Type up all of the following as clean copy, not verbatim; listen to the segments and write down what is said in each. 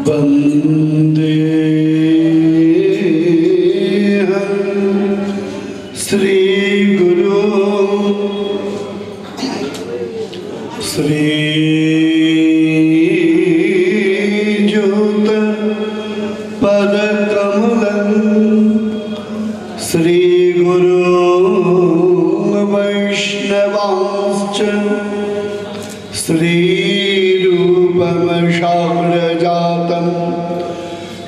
वंदे श्री गुरु श्री ज्योत पद कमलं श्री गुरु वैष्णवांश्च श्री रूपम शाग्रजातं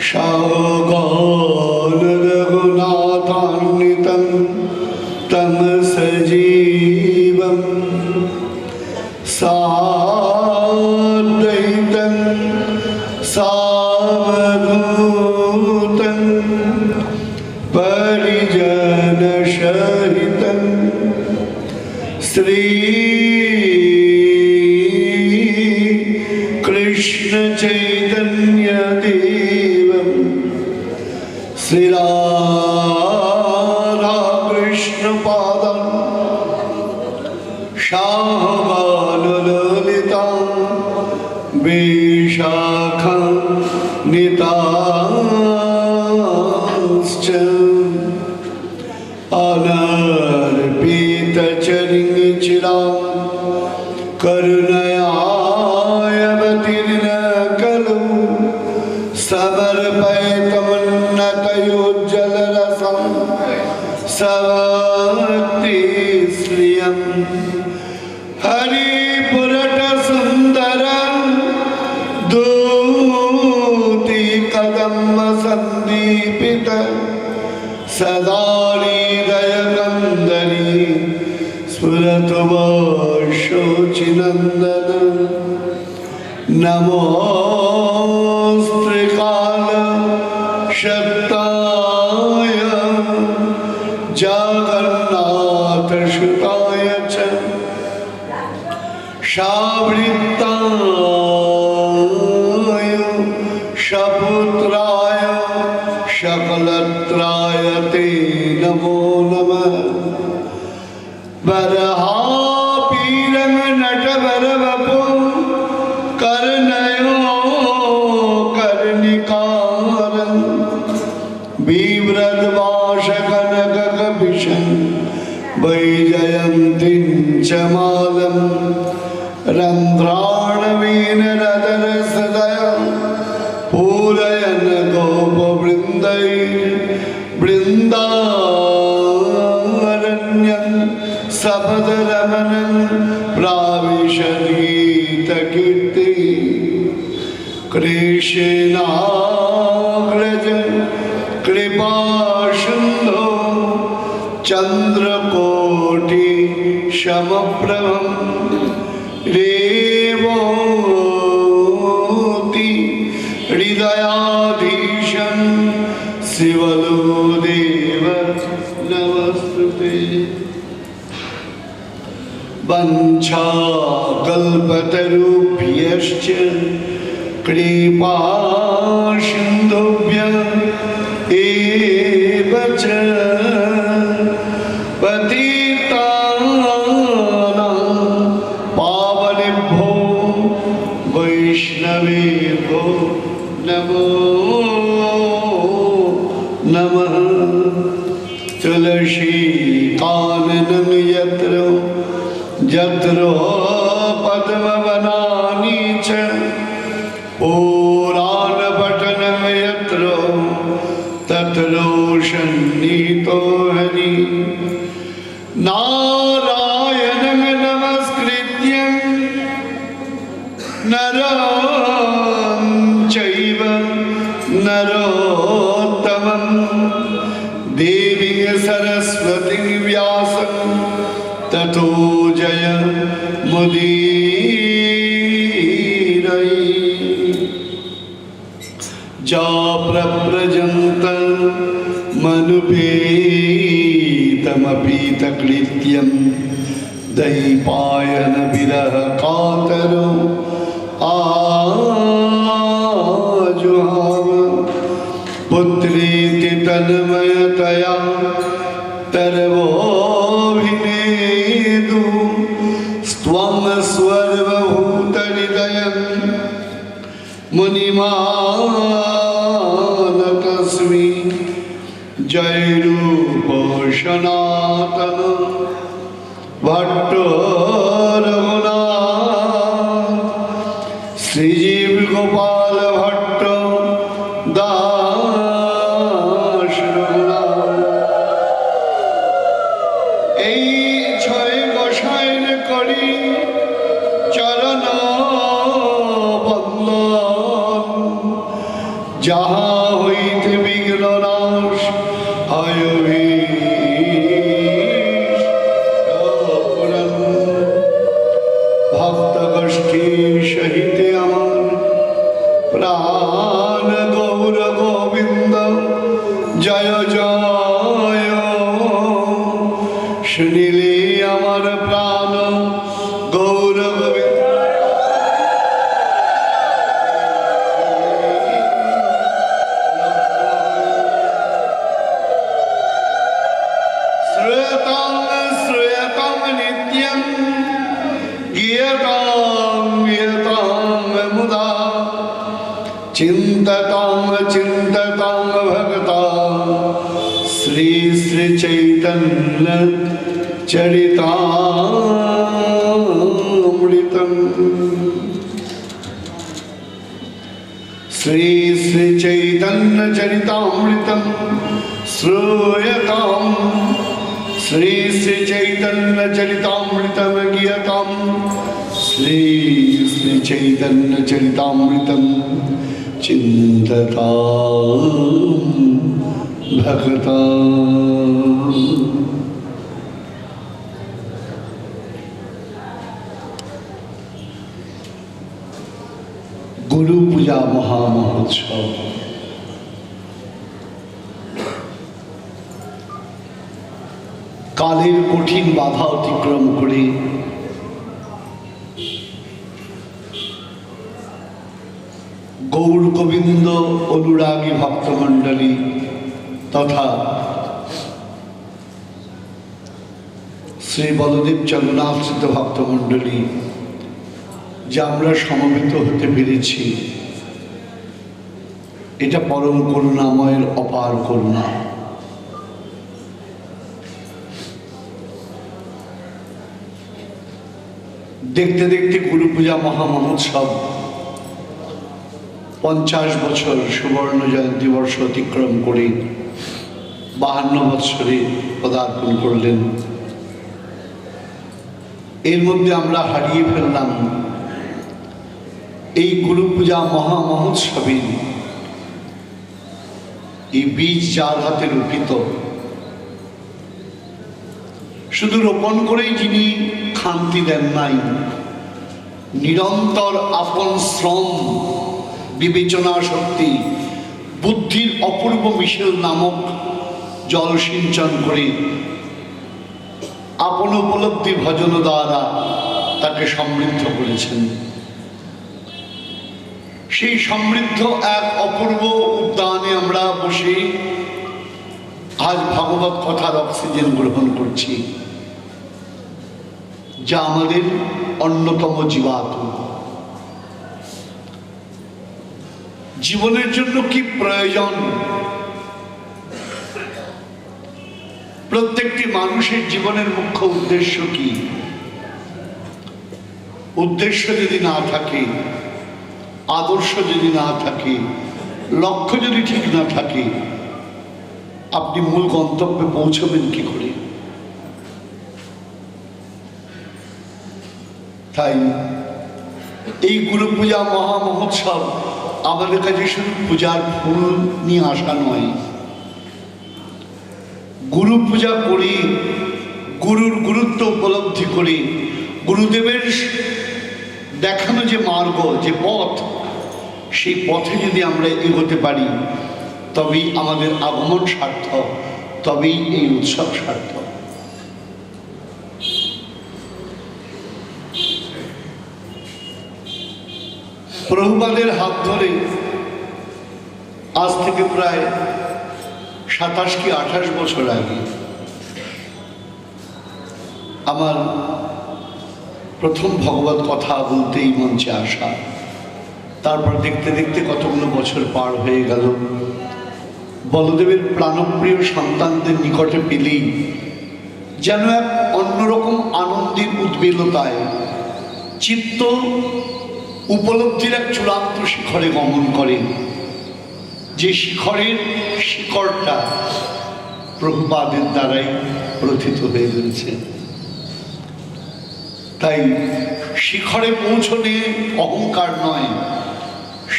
शागान रघुनाथान्वितं तम सजीवं साद्वैतं सावधूतं परिजनसहितं श्री कृष्ण चैतन्य देवं श्री राधा कृष्ण पादं शाहबाललितां विशाखां नितांश्च अनर्पितचरणचिरां करुणयावतीर्न खलु समर्पयतमुन्नतयोज्ज्वलरसं सवक्तिश्रियं हरिपुरटसुन्दरं दूतिकदम्बसन्दीपित सदा हृदयकन्दरी स्फुरतु शोचिनन्दन नमोऽस्ते कालशक्ताय जगन्नाथसुताय च शावृत्ताय शपुत्राय शकलत्राय ते नमो नमः वरहापीरं नटवरवपु कर्णयो कर्णिकारं बिभ्रद्भाषकनककपिशं वैजयन्तीं च मालं रन्ध्राणवीनरदरसदयं पूरयन् गोपवृन्दैर्वृन्दारण्यं सपदरमणं प्राविशद्गीतकीर्ति कृष्णाग्रज कृपासिन्धो चन्द्रकोटि समप्रभं रेवती हृदयाधीशं शिवलोदेव नमस्तुते वञ्चाकल्पतरुभ्यश्च कृपासिन्धुभ्य एव च पतितानां पावनेभ्यो वैष्णवेभ्यो नमो नमः तुलसीकाननं यत्र यत्र पद्मवनानि च पुराणपठनं यत्र तत्र सन्निहितो हरि नारायणं नमस्कृत्य नरं चैव नरोत्तमं देवीं सरस्वतीं व्यासं ततो जय मुदीरये जा प्रव्रजन्तं मनुपेतमपीतकृत्यं दैपायन विरह कातरो आजुहाव पुत्रेति तन्मयतया तरवोऽभिनेदु स्त्वं সনাতন ভট্ট রঘুনাথ শ্রীজীব গোপাল ভট্ট দাস রঘুনাথ। এই ছয় গোসাইন করি চরণ বন্দন, যাহা হইতে বিঘ্ন নাশ হয় ভক্ত গোষ্ঠী সহিতে আমার প্রাণ গৌর গোবিন্দ জয় জয়। শুনিলে আমার প্রাণ গৌর গোবিন্দ। শ্রূয়তাং শ্রূয়তাং নিত্যং গীয়তাং গীয়তাং মুদা চিন্ততাং চিন্ততাং ভক্তাং শ্রী শ্রী চৈতন্য চরিতামৃতম। শ্রী শ্রী চৈতন্য চরিতামৃতম শ্রূয়তাম। শ্রী শ্রী চৈতন্য চরিতামৃতম গীয়তাম। শ্রী শ্রী চৈতন্য চরিতামৃতম চিন্ততাম ভক্তাম। গুরু পূজা মহামহোৎসব। কালের কঠিন বাধা অতিক্রম করে গৌর গোবিন্দ অনুরাগী ভক্তমণ্ডলী তথা শ্রী বলদেব জগন্নাথ ভক্তমণ্ডলী যা আমরা সমবেত হতে পেরেছি, এটা পরম করুণাময়ের অপার করুণা। দেখতে দেখতে গুরু পূজা মহামহোৎসব 50 বছর সুবর্ণ জয়ন্তী বর্ষ অতিক্রম করে 52 বৎসরে পদার্পণ করলেন। এর মধ্যে আমরা হারিয়ে ফেললাম এই গুরু পূজা মহামহোৎসবের এই বীজ যার হাতে রোপিত, শুধু রোপণ করেই যিনি খান্তি দেন নাই, নিরন্তর আপন শ্রম, বিবেচনা শক্তি, বুদ্ধির অপূর্ব মিশেল নামক জল সিঞ্চন করে আপন উপলব্ধি ভজন দ্বারা তাকে সমৃদ্ধ করেছেন। সেই সমৃদ্ধ এক অপূর্ব উদ্যানে আমরা বসে আজ ভাগবত কথার অক্সিজেন গ্রহণ করছি, যা আমাদের অন্যতম জীবাত্মা। জীবনের জন্য কি প্রয়োজন? প্রত্যেকটি মানুষের জীবনের মুখ্য উদ্দেশ্য কি? উদ্দেশ্য যদি না থাকে, আদর্শ যদি না থাকে, লক্ষ্য যদি ঠিক না থাকে, আপনি মূল গন্তব্যে পৌঁছবেন কি করে? তাই এই গুরু পূজা মহামহোৎসব আমাদের কাছে শুধু পূজার ফুল নিয়ে আসা নয়, গুরু পূজা করি, গুরুর গুরুত্ব উপলব্ধি করি, গুরুদেবের দেখানো যে মার্গ, যে পথ, সেই পথে যদি আমরা এগোতে পারি, তবেই আমাদের আগমন সার্থক, তবেই এই উৎসব সার্থক। প্রভুপাদের হাত ধরে আজ থেকে প্রায় 27 কি 28 বছর আগে আমার প্রথম ভগবত কথা বলতে এই মঞ্চে আসা। তারপর দেখতে দেখতে কতগুলো বছর পার হয়ে গেল। বলদেবের প্রাণপ্রিয় সন্তানদের নিকটে পেলেই যেন এক অন্যরকম আনন্দের উদ্বেলতায় চিত্ত উপলব্ধির এক চূড়ান্ত শিখরে গমন করে, যে শিখরের শিকড়টা প্রভুপাদের দ্বারাই প্রথিত হয়ে রয়েছে। তাই শিখরে পৌঁছনে অহংকার নয়,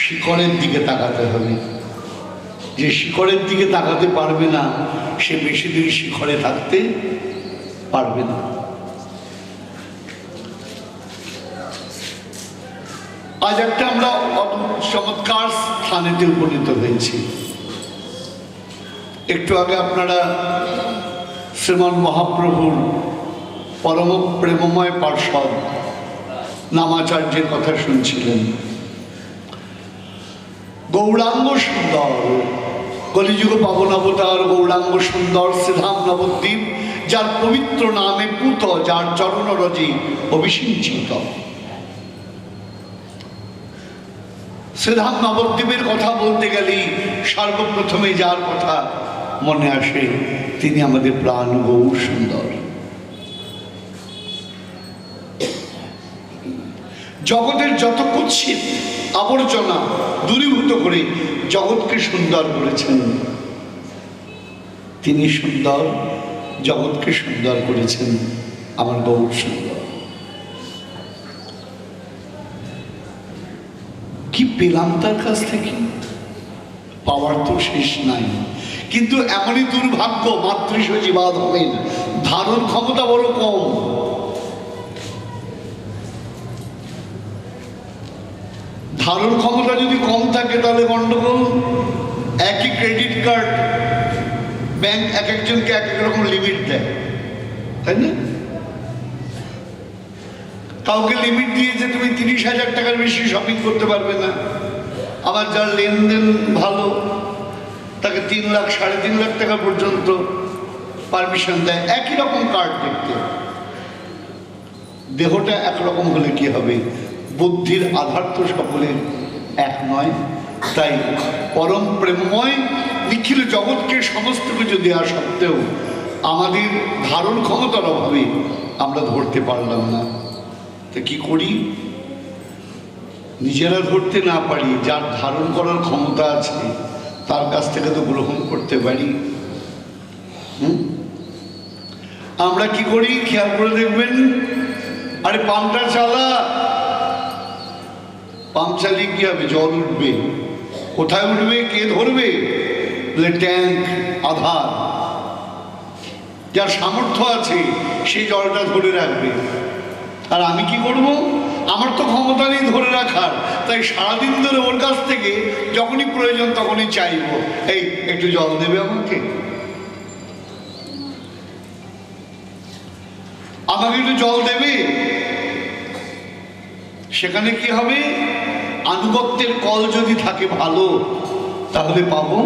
শিখরের দিকে তাকাতে হবে। যে শিখরের দিকে তাকাতে পারবে না, সে বেশি দিন শিখরে থাকতে পারবে না। আজ একটা আমরা চমৎকার স্থানেতে উপনীত হয়েছি। একটু আগে আপনারা শ্রীমান মহাপ্রভুর পরম প্রেমময় পার্ষদ নামাচার্যের কথা শুনছিলেন। গৌরাঙ্গ সুন্দর, কলিযুগ পাবন অবতার গৌরাঙ্গ সুন্দর শ্রীধাম নবদ্বীপ, যার পবিত্র নামে পুত, যার চরণ রজে অভিষিঞ্চিত। শ্রীধাম নবদ্বীপের কথা বলতে গেলেই সর্বপ্রথমে যার কথা মনে আসে, তিনি আমাদের প্রাণ গৌর সুন্দর। জগতের যত কুৎসিত আবর্জনা দূরীভূত করে জগৎকে সুন্দর করেছেন তিনি। সুন্দর, জগৎকে সুন্দর করেছেন আমার গৌর সুন্দর। কি পেলাম তার কাছ থেকে? পাওয়ার তো শেষ নাই, কিন্তু এমনই দুর্ভাগ্য, মাতৃষ জীবাদ হবেন, ধারণ ক্ষমতা বড় কম। ধারণ ক্ষমতা যদি কম থাকে তাহলে গন্ডগোল। একই ক্রেডিট কার্ড ব্যাংক এক একজনকে এক এক রকম লিমিট দেয়, তাই না? কাউকে লিমিট দিয়েছে তুমি 30,000 টাকার বেশি শপিং করতে পারবে না। আবার যার লেনদেন ভালো তাকে 3 লাখ 3.5 লাখ টাকা পর্যন্ত পারমিশন দেয় একই রকম কার্ড দেখতে। দেহটা একরকম হলে কি হবে? বুদ্ধির আধার তো সকলের এক নয়। তাই পরম প্রেমময় নিখিল জগৎকে সমস্ত কিছু দেওয়া সত্ত্বেও আমাদের ধারণ ক্ষমতার অভাবে আমরা ধরতে পারলাম না। তা কি করি? নিজেরা ধরতে না পারি, যার ধারণ করার ক্ষমতা আছে তার কাছ থেকে তো গ্রহণ করতে পারি। আমরা কি করি খেয়াল করে দেখবেন, আরে পাম্পটা চালা, পাম্প চালিয়ে কি হবে? জল উঠবে। কোথায় উঠবে? কে ধরবে? ট্যাঙ্ক আধার, যার সামর্থ্য আছে সেই জলটা ধরে রাখবে। আর আমি কি করব? আমার তো ক্ষমতা নেই ধরে রাখার, তাই সারাদিন ধরে ওর কাছ থেকে যখনই প্রয়োজন তখনই চাইব, এই একটু জল দেবে আমাকে, আমাকে একটু জল দেবে। সেখানে কি হবে? আনুগত্যের কল যদি থাকে ভালো তাহলে পাবো,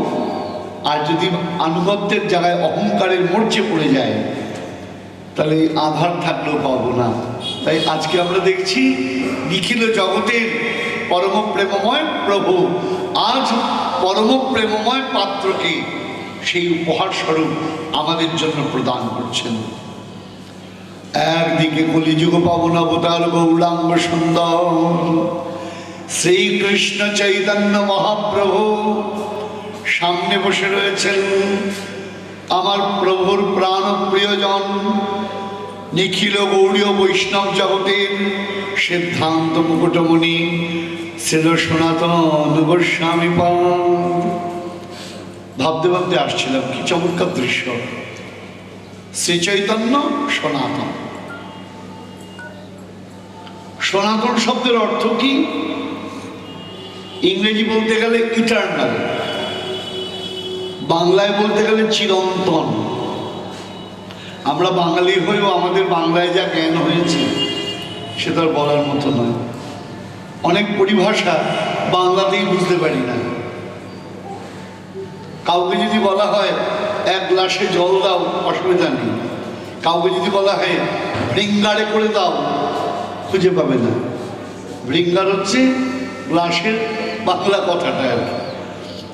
আর যদি আনুগত্যের জায়গায় অহংকারের মরচে পড়ে যায় তাহলে আধার থাকলেও পাবো না। তাই আজকে আমরা দেখছি নিখিল জগতের পরম প্রেমময় প্রভু আজ পরম প্রেমময় পাত্রকে সেই উপহার স্বরূপ আমাদের জন্য প্রদান করছেন। একদিকে কলিযুগ পাবন অবতার গৌরাঙ্গ সুন্দর শ্রীকৃষ্ণ চৈতন্য মহাপ্রভু, সামনে বসে রয়েছেন আমার প্রভুর প্রাণ প্রিয়জন নিখিল গৌড়ীয় বৈষ্ণব জগতের সিদ্ধান্ত মুকুটমণি ছিল সনাতন গোস্বামী পাদ। ভাবতে ভাবতে আসছিলাম কি চমৎকার দৃশ্য। শ্রী চৈতন্য সনাতন। সনাতন শব্দের অর্থ কি? ইংরেজি বলতে গেলে ইটার্নাল, বাংলায় বলতে গেলে চিরন্তন। আমরা বাঙালি হয়েও আমাদের বাংলায় যা জ্ঞান হয়েছে সেটা আর বলার মতো নয়। অনেক পরিভাষা বাংলাতেই বুঝতে পারি না। কাউকে যদি বলা হয় 1 গ্লাসে জল দাও, অসুবিধা নেই। কাউকে যদি বলা হয় ভৃঙ্গারে করে দাও, খুঁজে পাবে না। ভৃঙ্গার হচ্ছে গ্লাসের বাংলা কথাটা আর কি।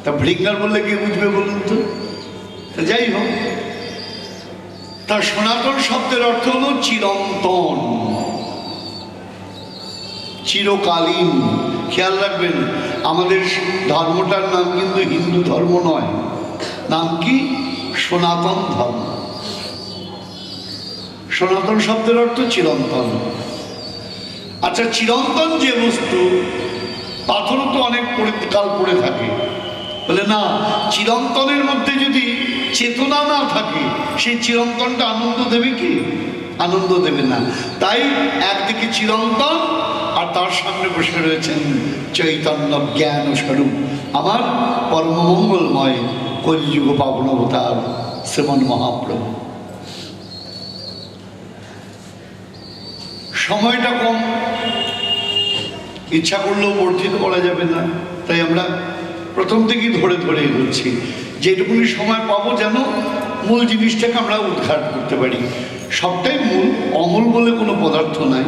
তা ভৃঙ্গার বললে কে বুঝবে বলুন তো? যাই হোক, তার সনাতন শব্দের অর্থ হলো চিরন্তন, চিরকালীন। খেয়াল রাখবেন, আমাদের ধর্মটার নাম কিন্তু হিন্দু ধর্ম নয়, নাম কি? সনাতন ধর্ম। সনাতন শব্দের অর্থ চিরন্তন। আচ্ছা, চিরন্তন যে বস্তু, পাথরও তো অনেক কাল পড়ে থাকে, বলে না, চিরন্তনের মধ্যে যদি চেতনা না থাকে সেই চিরন্তনটা আনন্দ দেবে কি? আনন্দ দেবে না। তাই একদিকে চিরন্তন আর তার সামনে বসে রয়েছেন চৈতন্য জ্ঞান স্বরূপ আমার পরম মঙ্গলময় কলিযুগ পাবন অবতার শ্রীমন মহাপ্রভু। সময়টা কম, ইচ্ছা করলেও বর্ধিত করা যাবে না, তাই আমরা প্রথম থেকেই ধরে ধরে এগোচ্ছি, যেটুকুনি সময় পাবো যেন মূল জিনিসটাকে আমরা উদ্ঘাট করতে পারি। সবটাই মূল, অমূল বলে কোনো পদার্থ নাই।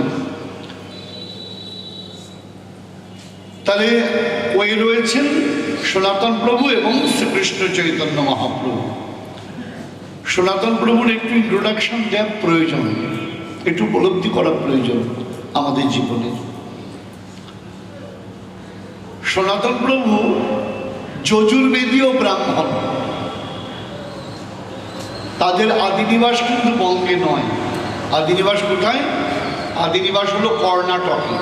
তাহলে ওই রয়েছেন সনাতন প্রভু এবং শ্রীকৃষ্ণ চৈতন্য মহাপ্রভু। সনাতন প্রভুর একটু ইন্ট্রোডাকশন দেওয়ার প্রয়োজন, একটু উপলব্ধি করা প্রয়োজন আমাদের জীবনে। সনাতন প্রভু যজুর্বেদীয় ব্রাহ্মণ, তাদের আদিনিবাস কিন্তু বঙ্গে নয়। আদিনিবাস কোথায়? আদিনিবাস হলো কর্ণাটকে।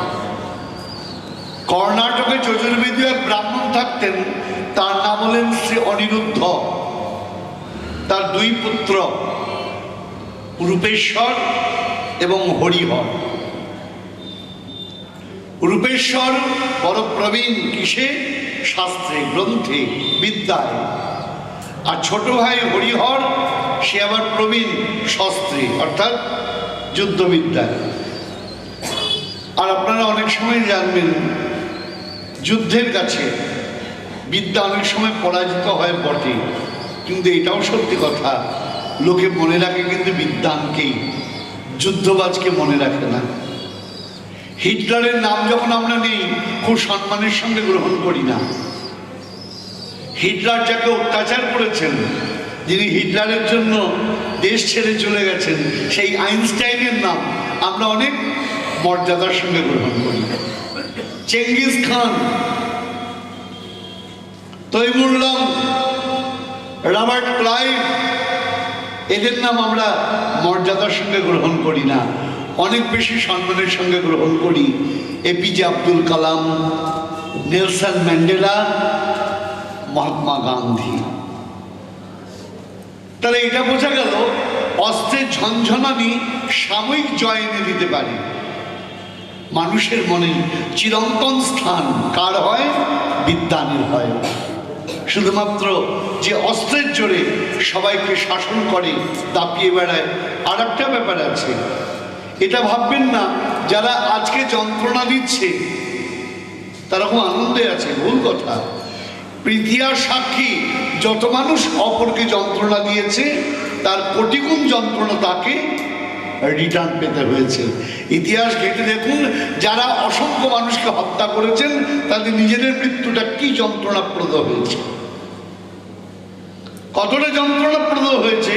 কর্ণাটকে যজুর্বেদীয় এক ব্রাহ্মণ থাকতেন, তার নাম হলেন শ্রী অনিরুদ্ধ। তার দুই পুত্র রূপেশ্বর এবং হরিহর। রূপেশ্বর বড় প্রবীণ কিসে? শাস্ত্রে, গ্রন্থে, বিদ্যায়। আর ছোট ভাই হরিহর, সে আবার প্রবীণ শস্ত্রে, অর্থাৎ যুদ্ধবিদ্যায়। আর আপনারা অনেক সময় জানবেন, যুদ্ধের কাছে বিদ্যা অনেক সময় পরাজিত হয় বটে, কিন্তু এটাও সত্যি কথা, লোকে মনে রাখে কিন্তু বিদ্বানকেই, যুদ্ধবাজকে মনে রাখে না। হিটলারের নাম যখন আমরা নেই, খুব সম্মানের সঙ্গে গ্রহণ করি না। হিটলার যাকে অত্যাচার করেছেন, যিনি হিটলারের জন্য দেশ ছেড়ে চলে গেছেন, সেই আইনস্টাইনের নাম আমরা অনেক মর্যাদার সঙ্গে গ্রহণ করি। চেঙ্গিস খান, তৈমুরলং, রবার্ট ক্লাইভ, এদের নাম আমরা মর্যাদার সঙ্গে গ্রহণ করি না, অনেক বেশি সম্মানের সঙ্গে গ্রহণ করি APJ Abdul Kalam, Nelson Mandela, Mahatma Gandhi. তাহলে এটা বোঝা গেল, অস্ত্রের ঝনঝনানি সাময়িক জয় এনে দিতে পারে, মানুষের মনে চিরন্তন স্থান কার হয়? বিদ্বানের হয়। শুধুমাত্র যে অস্ত্রের জোরে সবাইকে শাসন করে, দাপিয়ে বেড়ায়, আর একটা ব্যাপার আছে, এটা ভাববেন না যারা আজকে যন্ত্রণা দিচ্ছে তারা খুব আনন্দে আছে, ভুল কথা। ইতিহাস সাক্ষী, যত মানুষ অপরকে যন্ত্রণা দিয়েছে তার কোটিগুণ যন্ত্রণা তাকে রিটার্ন পেতে হয়েছে। ইতিহাস ঘেঁটে দেখুন, যারা অসংখ্য মানুষকে হত্যা করেছেন তাদের নিজেদের মৃত্যুটা কি যন্ত্রণাপ্রদ হয়েছে, কতটা যন্ত্রণাপ্রদ হয়েছে,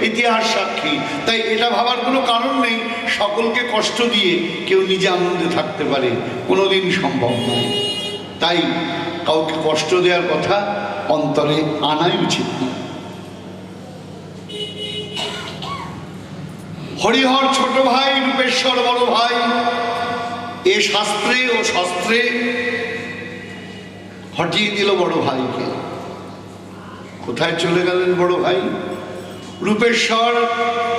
ইতিহাস সাক্ষী। তাই এটা ভাবার কোনো কারণ নেই সকলকে কষ্ট দিয়ে কেউ নিজে আনন্দে থাকতে পারে, কোনোদিন সম্ভব নয়। তাই কাউকে কষ্ট দেওয়ার কথা অন্তরে আনাই উচিত না। হরিহর ছোট ভাই, রূপেশ্বর বড় ভাই, এ শাস্ত্রে ও শস্ত্রে হটিয়ে দিল বড় ভাইকে। কোথায় চলে গেলেন বড় ভাই? রূপেশ্বর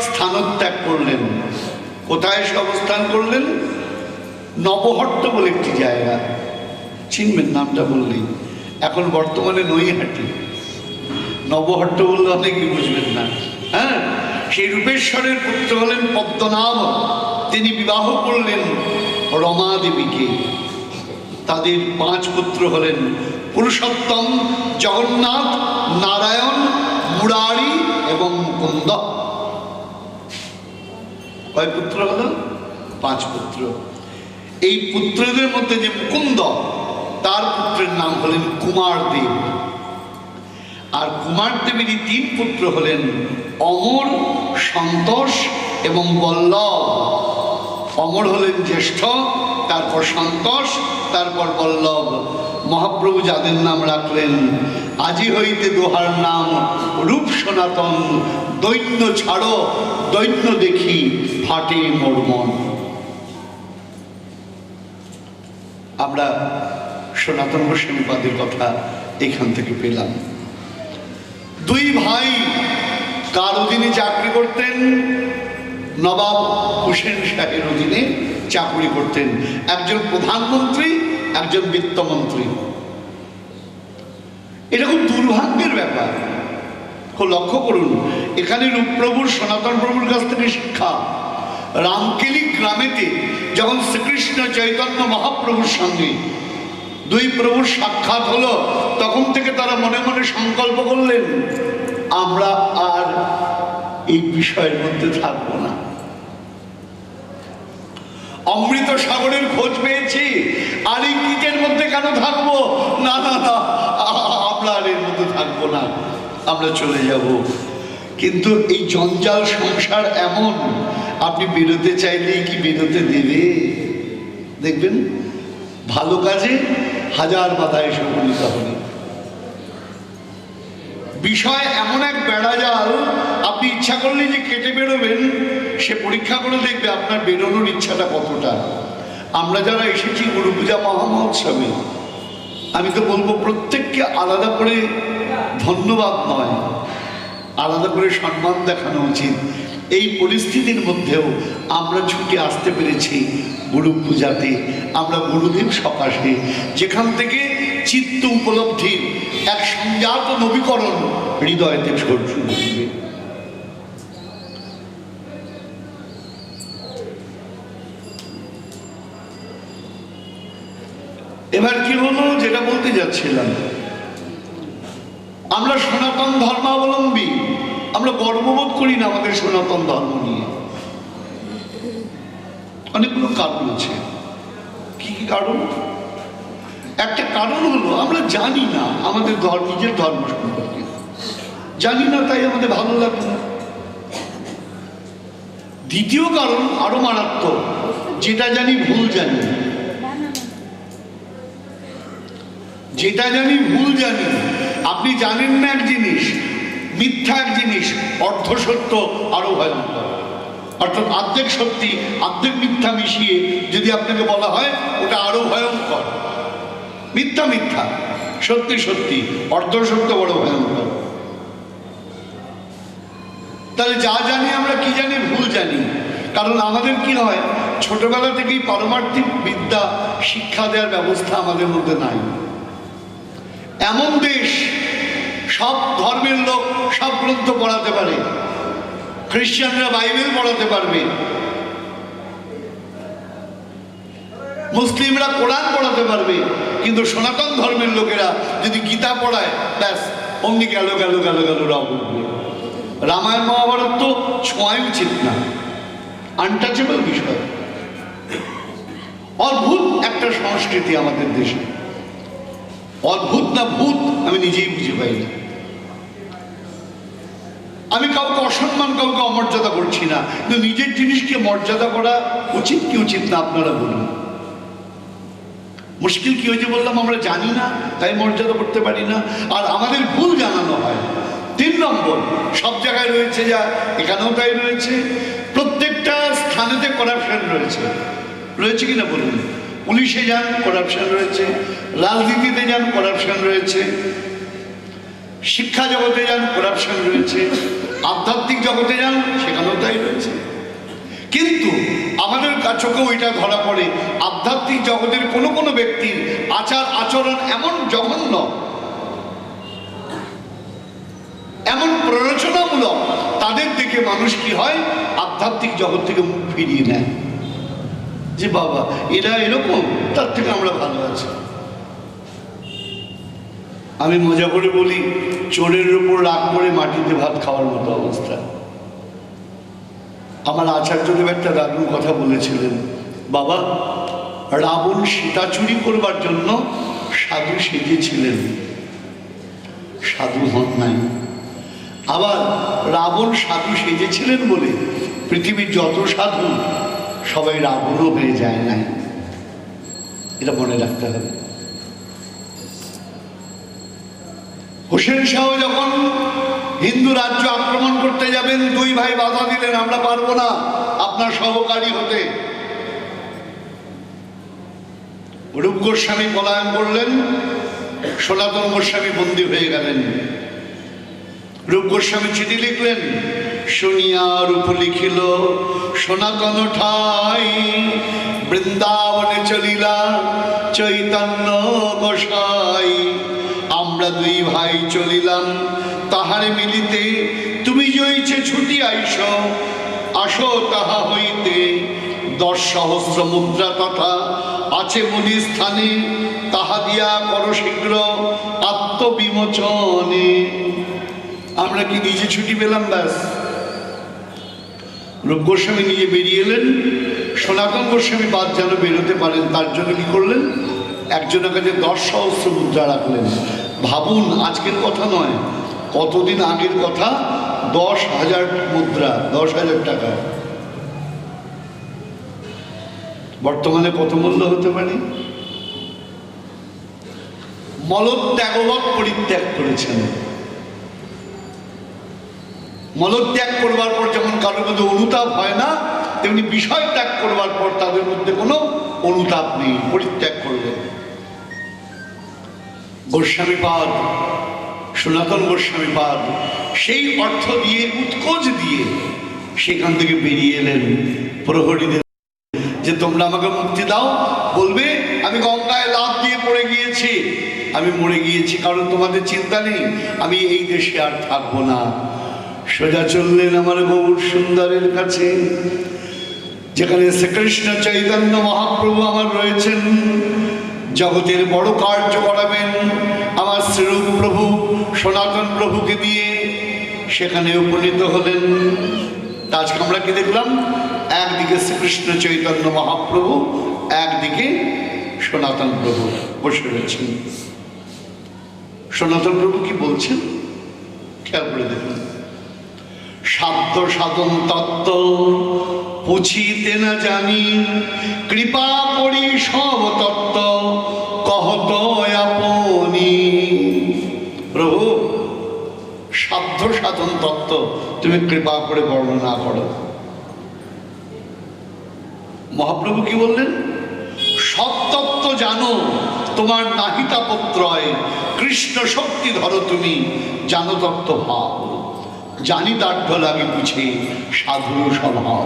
স্থানত্যাগ করলেন। কোথায় সে অবস্থান করলেন? নবহট্ট বলে একটি জায়গা, চিনবেন নামটা বললেই, এখন বর্তমানে নৈহাটি। নবহট্ট বললে অনেকেই বুঝবেন না। হ্যাঁ, সেই রূপেশ্বরের পুত্র হলেন পদ্মনাভ। তিনি বিবাহ করলেন রমা দেবীকে। তাদের 5 পুত্র হলেন পুরুষোত্তম, জগন্নাথ, নারায়ণ, মুরারি এবং মুকুন্দ। কয় পুত্র হলো? 5 পুত্র। এই পুত্রদের মধ্যে যে মুকুন্দ, তার পুত্রের নাম হলেন কুমার দেব। আর কুমার দেবেরই 3 পুত্র হলেন অমর, সন্তোষ এবং বল্লভ। অমর হলেন জ্যেষ্ঠ, তারপর সন্তোষ, তারপর বল্লভ। মহাপ্রভু যাদের নাম রাখলেন, আজি হইতে দোহার নাম রূপ সনাতন, দৈন্য ছাড়ো দৈন্য দেখি ফাটে মোর মন। আমরা সনাতন গোস্বামীপাদের কথা এখান থেকে পেলাম। দুই ভাই কার অধীনে চাকরি করতেন? নবাব হুসেন শাহের অধীনে চাকরি করতেন। একজন প্রধানমন্ত্রী, একজন বিত্তমন্ত্রী। এটা খুব দুর্ভাগ্যের ব্যাপার। খুব লক্ষ্য করুন, এখানে রূপপ্রভুর, সনাতন প্রভুর কাছ থেকে শিক্ষা। রামকেলি গ্রামেতে যখন শ্রীকৃষ্ণ চৈতন্য মহাপ্রভুর সঙ্গে দুই প্রভুর সাক্ষাৎ হলো, তখন থেকে তারা মনে মনে সংকল্প করলেন, আমরা আর এই বিষয়ের মধ্যে থাকবো না। অমৃত সাগরের খোঁজ পেয়েছি, আর এই গীতের মধ্যে কেন থাকবো? না না না, আমরা আর এর মধ্যে থাকবো না, আমরা চলে যাব। কিন্তু এই জঞ্জাল সংসার এমন, আপনি বেরোতে চাইলেই কি বেরোতে দেবে? দেখবেন ভালো কাজে হাজার বাধায় সম্মিলিত হবে। বিষয় এমন এক বেড়াজাল, আপনি ইচ্ছা করলে যে কেটে বেরোবেন, সে পরীক্ষা করে দেখবে আপনার বেরোনোর ইচ্ছাটা কতটা। আমরা যারা এসেছি গুরু পূজা মহামহোৎসবে, আমি তো বলবো প্রত্যেককে আলাদা করে ধন্যবাদ নয়, আলাদা করে সম্মান দেখানো উচিত। এই পরিস্থিতির মধ্যেও আমরা ছুটে আসতে পেরেছি গুরু পূজাতে, আমরা গুরুদেব সকাশে, যেখান থেকে চিত্ত উপলব্ধির এক সংজাত নবীকরণ হৃদয়তে শুরু করবে। এবার কি হলো, যেটা বলতে যাচ্ছিলাম, আমরা সনাতন ধর্মাবলম্বী, আমরা গর্ববোধ করি না আমাদের সনাতন ধর্ম নিয়ে। অনেকগুলো কারণ আছে। কি কি কারণ? একটা কারণ হলো আমরা জানি না আমাদের নিজের ধর্ম সম্পর্কে, জানি না, তাই আমাদের ভালো লাগে না। দ্বিতীয় কারণ আরো মারাত্মক, যেটা জানি ভুল জানি, যেটা জানি ভুল জানি। আপনি জানেন না এক জিনিস, মিথ্যা এক জিনিস, অর্ধসত্য আরো ভয়ঙ্কর। অর্থাৎ অর্ধেক সত্যি অর্ধেক মিথ্যা মিশিয়ে যদি আপনাকে বলা হয়, ওটা আরো ভয়ঙ্কর। মিথ্যা মিথ্যা, সত্যি সত্যি, অর্ধসত্য বড় ভয়ঙ্কর। তাহলে যা জানি আমরা কি জানি? ভুল জানি। কারণ আমাদের কি হয়, ছোটবেলা থেকেই পারমার্থিক বিদ্যা শিক্ষা দেওয়ার ব্যবস্থা আমাদের মধ্যে নাই। এমন দেশ, সব ধর্মের লোক সব গ্রন্থ পড়াতে পারে, খ্রিস্টানরা বাইবেল পড়াতে পারবে, মুসলিমরা কোরআন পড়াতে পারবে, কিন্তু সনাতন ধর্মের লোকেরা যদি গীতা পড়ায়, ব্যাস অমনি গেল গেল গেল গেল রাম উঠবে। রামায়ণ মহাভারত তো ছোঁয়াই উচিত না, আনটাচেবল বিষয়। অদ্ভুত একটা সংস্কৃতি আমাদের দেশে, অদ্ভুত না ভূত আমি নিজেই বুঝে পাই না। আমি কাউকে অসম্মান, কাউকে অমর্যাদা করছি না, কিন্তু নিজের জিনিসকে মর্যাদা করা উচিত কি উচিত না আপনারা বলুন। মুশকিল কি হয়েছে বললাম, আমরা জানি না তাই মর্যাদা করতে পারি না, আর আমাদের ভুল জানানো হয়। 3 নম্বর, সব জায়গায় রয়েছে যা, এখানেও তাই রয়েছে। প্রত্যেকটা স্থানেতে করাপশন রয়েছে, রয়েছে কিনা বলুন। পুলিশে যান করাপশন রয়েছে, রাজনীতিতে যান করাপশন রয়েছে, শিক্ষা জগতে যান করাপশন রয়েছে, আধ্যাত্মিক জগতে যান সেখানেও তাই রয়েছে। কিন্তু আমাদের চোখেও এটা ধরা পড়ে, আধ্যাত্মিক জগতের কোনো কোনো ব্যক্তির আচার আচরণ এমন জঘন্য, এমন প্ররোচনামূলক, তাদের দেখে মানুষ কি হয়, আধ্যাত্মিক জগৎ থেকে মুখ ফিরিয়ে নেয়, যে বাবা এরা এরকম, তার থেকে আমরা ভালো আছি। আমি মজা করে বলি, চোরের উপর রাগ করে মাটিতে ভাত খাওয়ার মতো অবস্থা। আমার আচার্যদেব একটা দারুণ কথা বলেছিলেন, বাবা রাবণ সীতা চুরি করবার জন্য সাধু সেজেছিলেন, সাধু হন নাই। আবার রাবণ সাধু সেজেছিলেন বলে পৃথিবীর যত সাধু সবাই রাবণও হয়ে যায় না, এটা মনে রাখতে হবে। হোসেন শাহ যখন হিন্দু রাজ্য আক্রমণ করতে যাবেন, দুই ভাই বাধা দিলেন, আমরা পারবো না আপনার সহকারী হতে। রূপ গোস্বামী পলায়ন করলেন, সনাতন গোস্বামী বন্দী হয়ে গেলেন। রূপ গোস্বামী চিঠি লিখলেন, শুনিয়া রূপ লিখিল সনাতন ঠাই, বৃন্দাবনে চলিলা চৈতন্য গোসাই। আমরা দুই ভাই চলিলাম তাহারে মিলিতে, তুমি জয়ছে ছুটি আইস আসো তাহা হইতে। 10 সহস্র মুদ্রা তথা আছে মুনি স্থানে, তাহা দিয়া করো শীঘ্র আত্মবিমোচনে। আমরা কি নিজে ছুটি পেলাম? ব্যাস। রূপ গোস্বামী নিজে বেরিয়ে এলেন, সনাতন গোস্বামী বাদ যেন বেরোতে পারেন তার জন্য কি করলেন, একজনের কাছে 10 সহস্র মুদ্রা রাখলেন। ভাবুন, আজকের কথা নয়, কতদিন আগের কথা। 10,000 মুদ্রা, 10,000 টাকা। বর্তমানে কত মূল্য হতে পারে? মলত্যাগবৎ পরিত্যাগ করেছেন। মলত্যাগ করবার পর যেমন কারোর মধ্যে অনুতাপ হয় না, তেমনি বিষয় ত্যাগ করবার পর তাদের মধ্যে কোনো অনুতাপ নেই, পরিত্যাগ করলেন। গোস্বামীপাদ, সনাতন গোস্বামীপাদ সেই অর্থ দিয়ে, উৎকোচ দিয়ে সেখান থেকে বেরিয়ে এলেন প্রহরীদের যে তোমরা আমাকে মুক্তি দাও। বলবে আমি গঙ্গায় লাফ দিয়ে পড়ে গিয়েছি, আমি মরে গিয়েছি, কারণ তোমাদের চিন্তা নেই, আমি এই দেশে আর থাকবো না। সোজা চললেন আমার গৌর সুন্দরের কাছে, যেখানে শ্রীকৃষ্ণ চৈতন্য মহাপ্রভু আমার রয়েছেন, জগতের বড় কার্য করাবেন আমার শ্রীরূপ প্রভু সনাতন প্রভুকে দিয়ে। সেখানে উপনীত হলেন। আজকে আমরা কি দেখলাম? একদিকে শ্রীকৃষ্ণ চৈতন্য মহাপ্রভু, একদিকে সনাতন প্রভু বসে রয়েছেন। সনাতন প্রভু কি বলছেন খেয়াল করে দেখুন। সাধ্য সাধন তত্ত্ব পুছিতে না জানি, কৃপা করি সব তত্ত্ব কহত আপনি। প্রভু, সাধ্য সাধন তত্ত্ব তুমি কৃপা করে বর্ণনা করো। মহাপ্রভু কি বললেন? সত্তত্ত্ব জানো তোমার নাহিতা পত্রয়, কৃষ্ণ শক্তি ধরো তুমি জানো তত্ত্ব ভাব। জানি দার্ঢ লাগে বুঝে সাধু স্বভাব।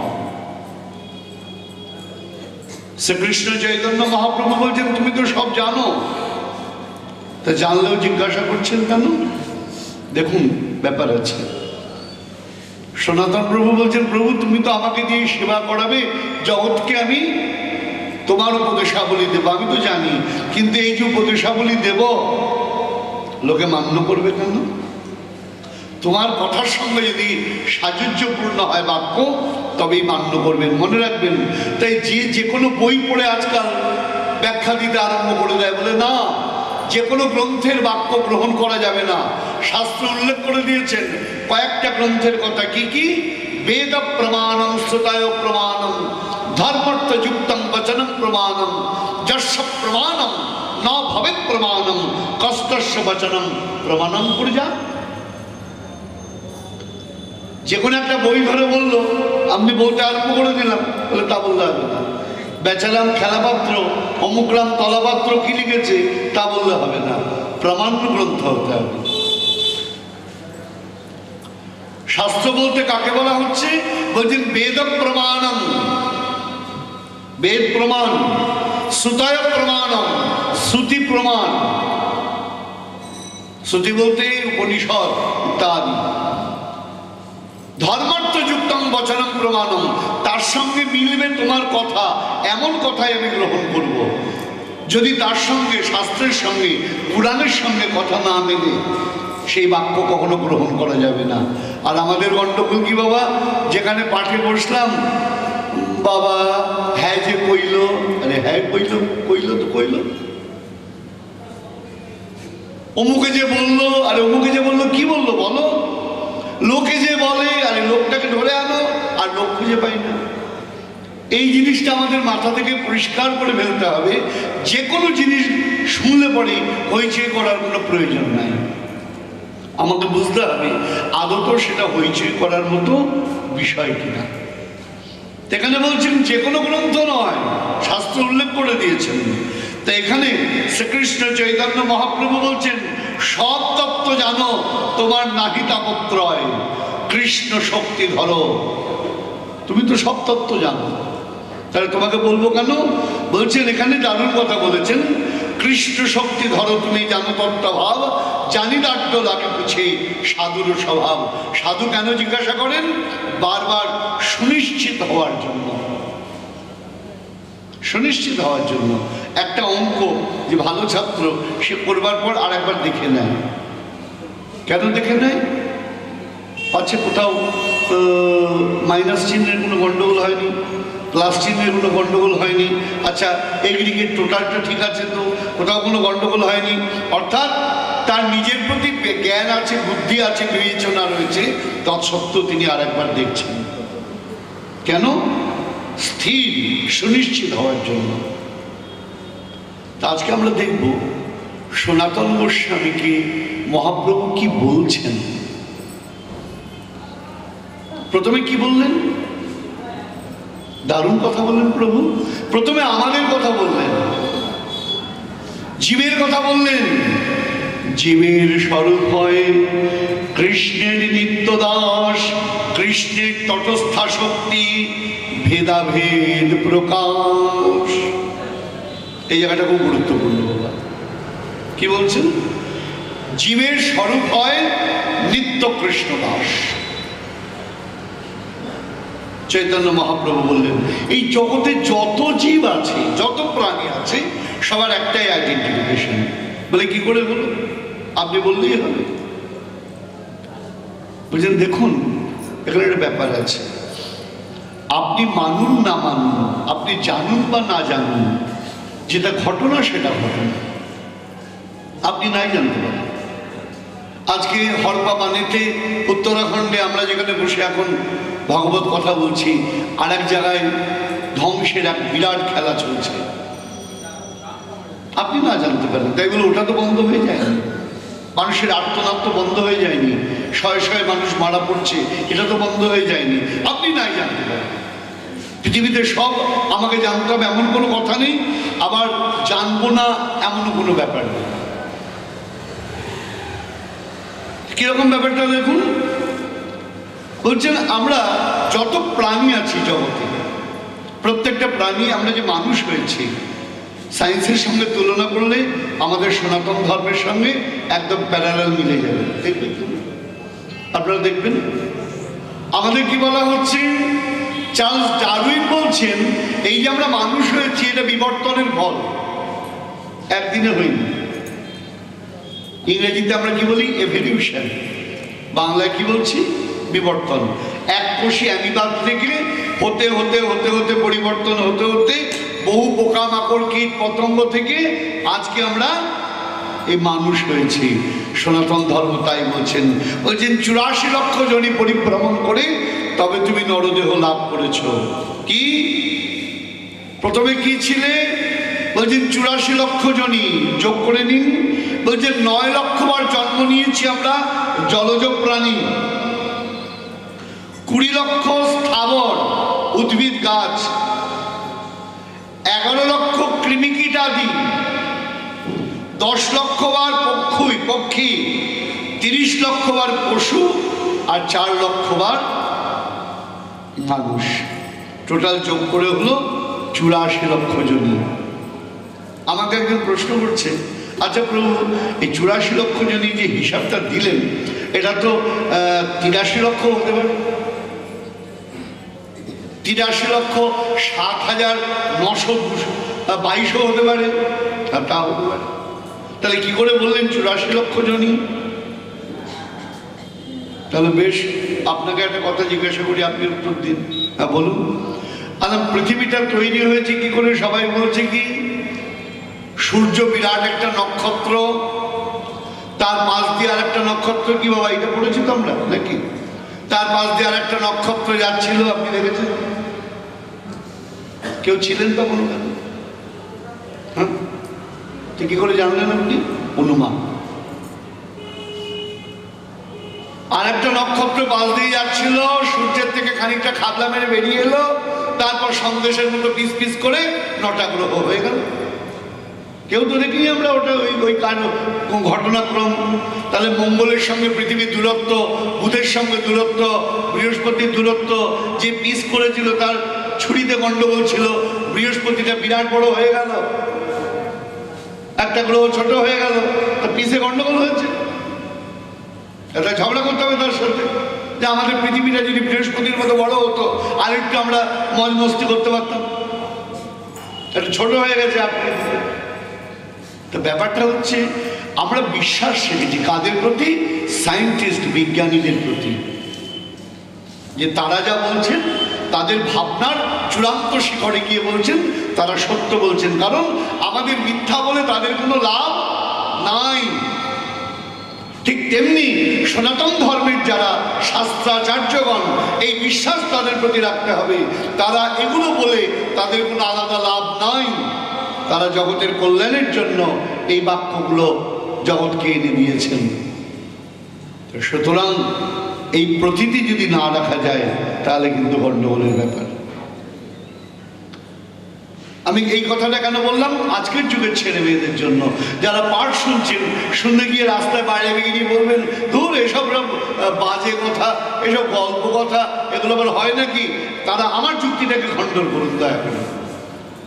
শ্রীকৃষ্ণ চৈতন্য মহাপ্রভু বলছেন তুমি তো সব জানো, তা জানলেও জিজ্ঞাসা করছেন কেন? দেখুন ব্যাপার আছে। সনাতন প্রভু বলছেন প্রভু তুমি তো আমাকে দিয়ে সেবা করাবে, জগৎকে আমি তোমার উপদেশাবলী দেব, আমি তো জানি, কিন্তু এই যে উপদেশাবলী দেব লোকে মান্য করবে কেন? তোমার কথার সঙ্গে যদি সাযুজ্যপূর্ণ হয় বাক্য তবেই মান্য করবেন, মনে রাখবেন। তাই যে কোনো বই পড়ে আজকাল ব্যাখ্যা দিতে আরম্ভ করে দেয়, বলে না যে কোনো গ্রন্থের বাক্য গ্রহণ করা যাবে না। শাস্ত্র উল্লেখ করে দিয়েছেন কয়েকটা গ্রন্থের কথা, কি কি? বেদ প্রমাণম, শ্রুতায় প্রমাণম, ধর্মর্থ যুক্তম বচনম প্রমাণম, যস্য প্রমাণম না ভবেৎ প্রমাণম, কষ্টস্য বচনম প্রমাণম পূর্জা। যে কোনো একটা বই ধরে বললো, আপনি বইটা আরম্ভ করে দিলাম, বলে তা বললে হবে না। বেচালাম খেলাপাত্র, অমুকরাম তলাপাত্র কি লিখেছে তা বললে হবে না, প্রমাণ গ্রন্থ হতে হবে। শাস্ত্র বলতে কাকে বলা হচ্ছে? বলছেন বেদ প্রমাণম, বেদ প্রমাণ, শ্রুতায় প্রমাণম, শ্রুতি প্রমাণ। শ্রুতি বলতে উপনিষদ ইত্যাদি। ধর্মার্থ যুক্তম বচনম প্রমাণম, তার সঙ্গে মিলবে তোমার কথা, এমন কথাই আমি গ্রহণ করব। যদি তার সঙ্গে, শাস্ত্রের সঙ্গে, পুরাণের সঙ্গে কথা না মেলে সেই বাক্য কখনো গ্রহণ করা যাবে না। আর আমাদের গণ্ডগোল কি বাবা, যেখানে পাঠে বসলাম, বাবা হ্যাঁ যে কইল, আরে হ্যাঁ কইল, কইল তো কইল, অমুকে যে বললো, আরে অমুকে যে বললো, কি বললো বলো? লোকে যে বলে আরে লোকটাকে ধরে আনো, আর লোক খুঁজে পাই না। এই জিনিসটা আমাদের মাথা থেকে পরিষ্কার করে ফেলতে হবে। যে কোনো জিনিস শুনলে পরে হইচই করার কোনো প্রয়োজন নাই। আমাকে বুঝতে হবে আদত সেটা হইচই করার মতো বিষয় কিনা। এখানে বলছেন যে কোনো গ্রন্থ নয়, শাস্ত্র উল্লেখ করে দিয়েছেন। তো এখানে শ্রীকৃষ্ণ চৈতন্য মহাপ্রভু বলছেন সব তত্ত্ব জানো, তোমার নাহি তাপত্রয়, কৃষ্ণ শক্তি ধরো। তুমি তো সব তত্ত্ব জানো, তাহলে তোমাকে বলবো কেন? বলছেন এখানে দারুণ কথা বলেছেন, কৃষ্ণ শক্তি ধরো তুমি জানো তত্ত্বভাব, জানি দাড্ড লাগে পুছে সাধুর স্বভাব। সাধু কেন জিজ্ঞাসা করেন? বারবার সুনিশ্চিত হওয়ার জন্য, সুনিশ্চিত হওয়ার জন্য। একটা অঙ্ক যে ভালো ছাত্র সে করবার পর আর একবার দেখে নেয়। কেন দেখে নেয়? পাচ্ছে কোথাও মাইনাস চিহ্নের কোনো গন্ডগোল হয়নি, প্লাস চিহ্নের কোনো গন্ডগোল হয়নি, আচ্ছা এইদিকে টোটালটা ঠিক আছে তো, কোথাও কোনো গন্ডগোল হয়নি। অর্থাৎ তার নিজের প্রতি জ্ঞান আছে, বুদ্ধি আছে, বিবেচনা রয়েছে, তৎসত্ত্বেও তিনি আর একবার দেখছেন। কেন? স্থির সুনিশ্চিত হওয়ার জন্য। তা আজকে আমরা দেখব সনাতন গোস্বামীকে মহাপ্রভু কি বলছেন। প্রথমে কি বললেন? দারুণ কথা বললেন প্রভু। প্রথমে আমাদের কথা বললেন, জীবের কথা বললেন। জীবের স্বরূপ হয় কৃষ্ণের নিত্য দাস, কৃষ্ণের তটস্থা শক্তি, ভেদাভেদ প্রকাশ। এই জায়গাটা খুব গুরুত্বপূর্ণ বাবা। কি বলছেন? জীবের স্বরূপ হয় নিত্য কৃষ্ণ দাস। চৈতন্য মহাপ্রভু বললেন এই জগতে যত জীব আছে, যত প্রাণী আছে, সবার একটাই আইডেন্টিফিকেশন। বলে কি করে হলো? আপনি বললেই হবে। বুঝলেন? দেখুন এখানে একটা ব্যাপার আছে। আপনি মানুন না মানুন, আপনি জানুন বা না জানুন, যেটা ঘটনা সেটা ঘটনা, আপনি নাই জানতে পারেন। আজকে হরপা বানেতে উত্তরাখণ্ডে আমরা যেখানে বসে এখন ভগবত কথা বলছি, আর এক জায়গায় ধ্বংসের এক বিরাট খেলা চলছে, আপনি না জানতে পারেন। তাই বলে ওটা তো বন্ধ হয়ে যায়নি, মানুষের আর্তনাদ তো বন্ধ হয়ে যায়নি, শয়ে শয়ে মানুষ মারা পড়ছে, এটা তো বন্ধ হয়ে যায়নি, আপনি নাই জানতে পারেন। পৃথিবীতে সব আমাকে জানতে হবে এমন কোনো কথা নেই, আবার জানবো না এমনও কোনো ব্যাপার নেই। কিরকম ব্যাপারটা দেখুন, বলছেন আমরা যত প্রাণী আছি জগতে, প্রত্যেকটা প্রাণী, আমরা যে মানুষ হয়েছি, সায়েন্সের সঙ্গে তুলনা করলে আমাদের সনাতন ধর্মের সঙ্গে একদম প্যারালাল মিলে যাবে। দেখবেন আপনারা, দেখবেন আমাদের কি বলা হচ্ছে, চার্লস ডারউইন বলছেন এই যে আমরা মানুষ হয়েছি এটা বিবর্তনের ফল, একদিনে হয়নি। ইংরেজিতে আমরা কি বলি? এভলিউশন। বাংলায় কি বলছি? বিবর্তন। এক কোষী অ্যামিবার থেকে হতে হতে হতে হতে পরিবর্তন হতে হতে বহু পোকামাকড় কীট পতঙ্গ থেকে আজকে আমরা এই মানুষ হয়েছি। সনাতন ধর্ম তাই বলছেন, 84 লক্ষ জনই পরিভ্রমণ করে তবে তুমি নরদেহ লাভ করেছ। কি প্রথমে কি ছিলে? বলছেন 84 লক্ষ জনই, যোগ করে নিন। বলছেন 9 লক্ষ বার জন্ম নিয়েছি আমরা জলজ প্রাণী, 20 লক্ষ স্থাবর উদ্ভিদ গাছ, 11 লক্ষ কৃমিকীট আদি, 10 লক্ষ বার পক্ষী, 30 লক্ষ বার পশু, আর 4 লক্ষ বার মানুষ। টোটাল যোগ করে হলো 84 লক্ষ জনই। আমাকে একজন প্রশ্ন করছে, আচ্ছা প্রভু এই 84 লক্ষ জনই যে হিসাবটা দিলেন, এটা তো 83 লক্ষ হতে পারে, 83 লক্ষ 7,922 হতে পারে, তা হতে পারে। তাহলে কি করে বললেন 84 লক্ষ জনই? তাহলে বেশ, আপনাকে একটা কথা জিজ্ঞাসা করি, আপনি উত্তর দিন। হ্যাঁ বলুন। পৃথিবীটা তৈরি হয়েছে কি করে? সবাই বলছে কি সূর্য বিরাট একটা নক্ষত্র, তার পাশ দিয়ে আর একটা নক্ষত্র। কি বাবা এটা পড়েছি তো আমরা নাকি? তার পাশ দিয়ে আর একটা নক্ষত্র যাচ্ছিল, আপনি দেখেছেন? কেউ ছিলেন তখন ওখানে? হ্যাঁ, কি করে জানলেন আপনি? অনুমান। আর একটা নক্ষত্র পাশ দিয়ে যাচ্ছিল, সূর্যের থেকে খানিকটা খাবলা মেরে বেরিয়ে এলো, তারপর সন্দেশের মতো পিস পিস করে 9টা গ্রহ হয়ে গেল। কেউ তো দেখিনি আমরা ওটা, ওই ঘটনাক্রম। তাহলে মঙ্গলের সঙ্গে পৃথিবীর দূরত্ব, বুধের সঙ্গে দূরত্ব, বৃহস্পতির দূরত্ব, যে পিস করেছিল তার ছুরিতে গন্ডগোল ছিল, বৃহস্পতিটা বিরাট বড় হয়ে গেল, একটা গ্রহ ছোট হয়ে গেল, তার পিসে গন্ডগোল হয়েছে। এটা ঝগড়া করতে হবে তার সাথে, যে আমাদের পৃথিবীটা যদি বৃহস্পতির মতো বড় হতো আর একটু আমরা মজ মস্তি করতে পারতাম, এটা ছোট হয়ে গেছে আপনি। তো ব্যাপারটা হচ্ছে আমরা বিশ্বাস রেখেছি কাদের প্রতি? সায়েন্টিস্ট, বিজ্ঞানীদের প্রতি, যে তারা যা বলছেন তাদের ভাবনার চূড়ান্ত শিখরে গিয়ে বলছেন তারা সত্য বলছেন, কারণ আমাদের মিথ্যা বলে তাদের কোনো লাভ নাই। ঠিক তেমনি সনাতন ধর্মের যারা শাস্ত্রাচার্যগণ, এই বিশ্বাস তাদের প্রতি রাখতে হবে, তারা এগুলো বলে তাদের কোনো আলাদা লাভ নাই। তারা জগতের কল্যাণের জন্য এই বাক্যগুলো জগৎকে এনে দিয়েছেন। সুতরাং এই প্রতীতি যদি না রাখা যায় তাহলে কিন্তু গণ্ডগোলের ব্যাপার। আমি এই কথাটা কেন বললাম? আজকের যুগের ছেলে মেয়েদের জন্য, যারা পাঠ শুনছেন, শুনতে গিয়ে রাস্তায় বাইরে বেরিয়ে বলবেন ধুর এসব বাজে কথা, এসব গল্প কথা, এগুলো আবার হয় নাকি? তারা আমার যুক্তিটাকে খণ্ডন করুন দয়া করে,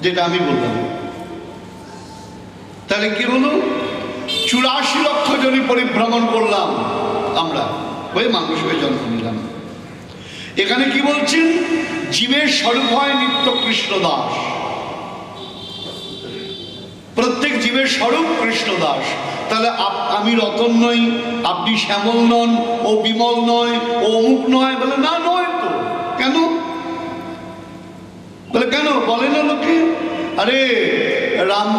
যেটা আমি বললাম। তাহলে কি হলো? 84 লক্ষ জনই পরিভ্রমণ করলাম আমরা, ওই মানুষ হয়ে জন্ম নিলাম। এখানে কি বলছেন? জীবের স্বরূপ হয় নিত্য কৃষ্ণ দাস। প্রত্যেক জীবের স্বরূপ কৃষ্ণ দাস। তাহলে আমি রতন নই, আপনি শ্যামল নন, ও বিমল নয়, ও অমুক নয়। বলে না, নয় তো। কেন? বলে কেন? বলে না লোকে, আরে রাম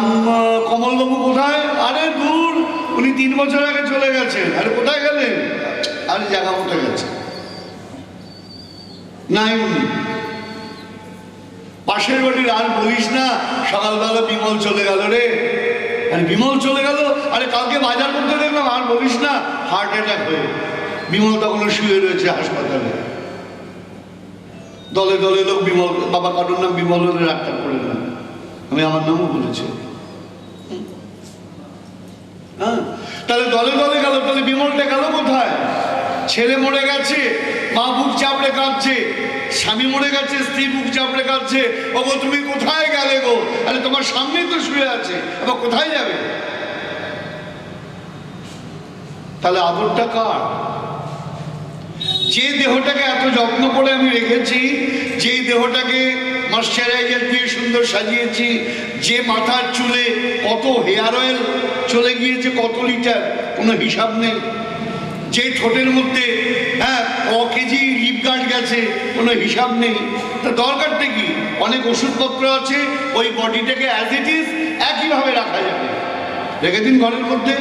কমলবাবু কোথায়? আরে দূর, উনি 3 বছর আগে চলে গেছেন। আরে কোথায় গেলেন? আরে জায়গা মতো গেছে, নাই উনি। পাশের বাড়ির আর বলিস না, সকালবেলা বিমল চলে গেল রে। আরে বিমল চলে গেল? আরে কালকে বাজার করতে দেখলাম, আর বলিস না, হার্ট অ্যাটাক হয়ে বিমল তখন শুয়ে রয়েছে হাসপাতালে। দলে দলে লোক বিমল, বাবা কারোর নাম বিমল হলে রাগটা করে না, আমি আমার নামও বলেছি। হ্যাঁ, তাহলে দলে দলে গেল, তাহলে বিমলটা গেল কোথায়? ছেলে মরে গেছে, মা বুক চাপড়ে কাঁদছে, স্বামী মরে গেছে, স্ত্রী বুক চাপড়ে কাঁদছে, বাবু তুমি কোথায় গেলে গো? আরে তোমার সামনেই তো শুয়ে আছে, আবার কোথায় যাবে? তাহলে আদরটা কার? যে দেহটাকে এত যত্ন করে আমি রেখেছি, যে দেহটাকে ময়শ্চারাইজার দিয়ে সুন্দর সাজিয়েছি, যে মাথার চুলে কত হেয়ার অয়েল চলে গিয়েছে, কত লিটার, কোনো হিসাব নেই, যে ঠোঁটের মধ্যে কেজি লিপ গার্ড গেছে, কোনো হিসাব নেই। তা দরকারটা কি? অনেক ওষুধপত্র আছে, ওই বডিটাকে অ্যাজ ইট ইজ একইভাবে রাখা যাবে। রেখে দিন ঘরের মধ্যে,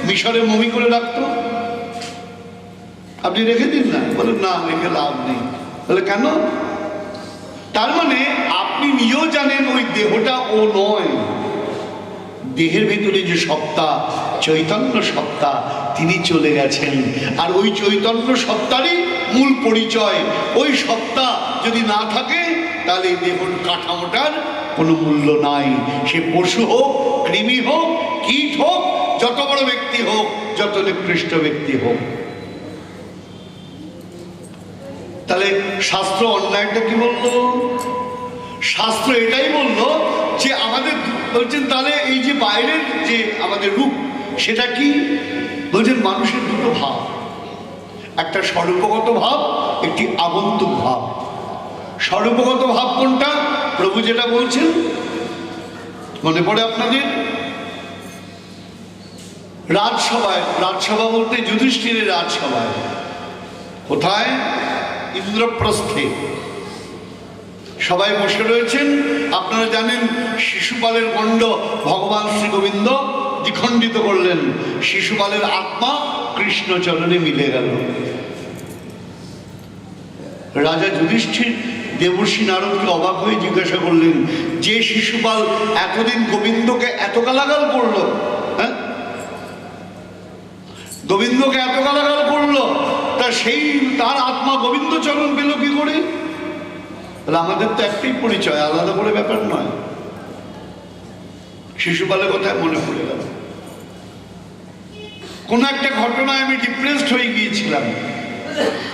মিশরে মমি করে রাখতো, আপনি রেখে দিন না। বলে না, রেখে লাভ নেই। বলে কেন? তার মানে আপনি নিজেও জানেন ওই দেহটা ও নয়। দেহের ভিতরে যে সত্তা, চৈতন্য সত্তা, তিনি চলে গেছেন। আর ওই চৈতন্য সত্তারই মূল পরিচয়। ওই সত্তা যদি না থাকে তাহলে এই দেহর কাঠামোটার কোনো মূল্য নাই। সে পশু হোক, কৃমি হোক, কীট হোক, যত বড় ব্যক্তি হোক, যত নিকৃষ্ট ব্যক্তি হোক। তাহলে শাস্ত্র অন্যায়টা কি বললো? শাস্ত্র এটাই বললো যে আমাদের, বলছেন তাহলে এই যে বাইরের যে আমাদের রূপ, সেটা কি? বলছেন মানুষের দুটো ভাব, একটা স্বরূপগত ভাব, একটি আগন্তুক ভাব। স্বরূপগত ভাব কোনটা? প্রভু যেটা বলছেন মনে পড়ে আপনাদের? রাজসভায়, রাজসভা বলতে যুধিষ্ঠিরের রাজসভায়। কোথায়? ইন্দ্রপ্রস্থে সবাই বসে রয়েছেন। আপনারা জানেন শিশুপালের গণ্ড ভগবান শ্রী গোবিন্দ দ্বিখণ্ডিত করলেন, শিশুপালের আত্মা কৃষ্ণচরণে মিলে গেল। রাজা যুধিষ্ঠির দেবর্ষি নারদকে অবাক হয়ে জিজ্ঞাসা করলেন, যে শিশুপাল এতদিন গোবিন্দকে এত গালাগাল করলো, হ্যাঁ, গোবিন্দকে এত গালাগাল করলো, তা সেই তার আত্মা গোবিন্দচরণ পেল কি করে? আমাদের তো একটাই পরিচয়, আলাদা করে ব্যাপার নয়। শিশুপালের কথা মনে পড়ে গেল। কোন একটা ঘটনায় আমি ডিপ্রেসড হয়ে গিয়েছিলাম,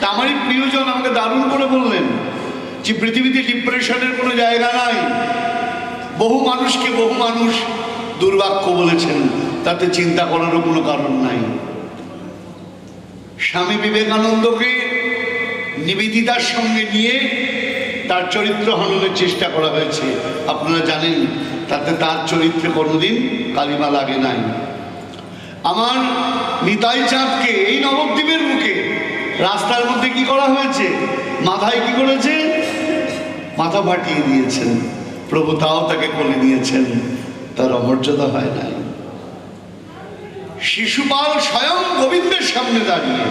তা আমারই প্রিয়জন আমাকে দারুণ করে বললেন যে পৃথিবীতে ডিপ্রেশনের কোনো জায়গা নাই। বহু মানুষকে বহু মানুষ দুর্ভাগ্য বলেছেন, তাতে চিন্তা করারও কোনো কারণ নাই। স্বামী বিবেকানন্দকে নিবেদিতার সঙ্গে নিয়ে তার চরিত্র হননের চেষ্টা করা হয়েছে, আপনারা জানেন, তাতে তার চরিত্রে কোনোদিন কালিমা লাগে নাই। আমার নিতাই চাঁদকে এই নবদ্বীপের মুখে রাস্তার মধ্যে কি করা হয়েছে, মাথায় কি করেছে, মাথা ফাটিয়ে দিয়েছেন। প্রভু তাও তাকে কোলে নিয়েছেন, তার অমর্যাদা হয় নাই। শিশুপাল স্বয়ং গোবিন্দের সামনে দাঁড়িয়ে,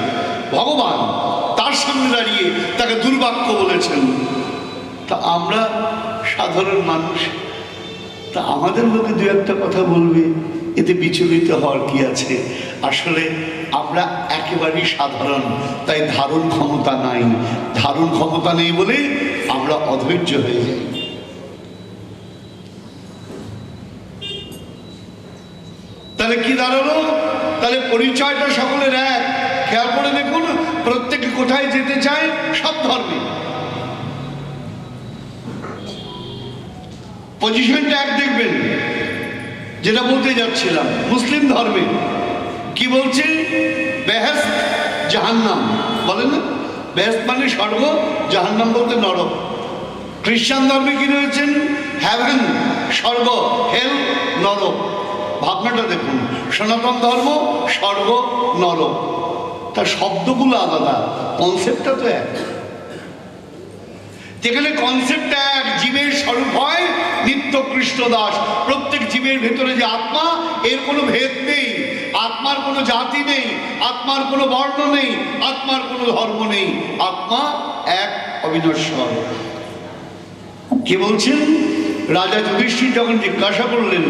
ভগবান তার সামনে দাঁড়িয়ে তাকে দুর্বাক্য বলেছেন। তা আমরা সাধারণ মানুষ, তা আমাদের লোকে দু একটা কথা বলবে, এতে বিচলিত হওয়ার কি আছে? আসলে আমরা একেবারেই সাধারণ, তাই ধারণ ক্ষমতা নাই। ধারণ ক্ষমতা নেই বলে আমরা অধৈর্য হয়ে যাই। তাহলে কি দাঁড়ালো? তাহলে পরিচয়টা সকলের এক। খেয়াল করে দেখুন, প্রত্যেকে কোথায় যেতে চায়, সব ধর্মে পজিশনটা এক দেখবেন। যেটা বলতে যাচ্ছিলাম, মুসলিম ধর্মে কি বলছে, বেহেশত জাহান্নাম বলে না, বেহেশত মানে স্বর্গ, জাহান্নাম বলতে নরক। খ্রিস্টান ধর্মে কি রয়েছেন, হেভেন স্বর্গ, হেল নরক। ভাবনাটা দেখুন, সনাতন ধর্ম স্বর্গ নরক, তার শব্দগুলো আলাদা, কনসেপ্টটা তো এক। যেখানে কনসেপ্ট এক, জীবের স্বরূপ হয় নিত্য কৃষ্ণ দাস। প্রত্যেক জীবের ভেতরে যে আত্মা, এর কোনো ভেদ নেই, আত্মার কোনো জাতি নেই, আত্মার কোনো বর্ণ নেই, আত্মার কোনো ধর্ম নেই, আত্মা এক অবিনশ্বর। কে বলছেন? রাজা যুধিষ্ঠির যখন জিজ্ঞাসা করলেন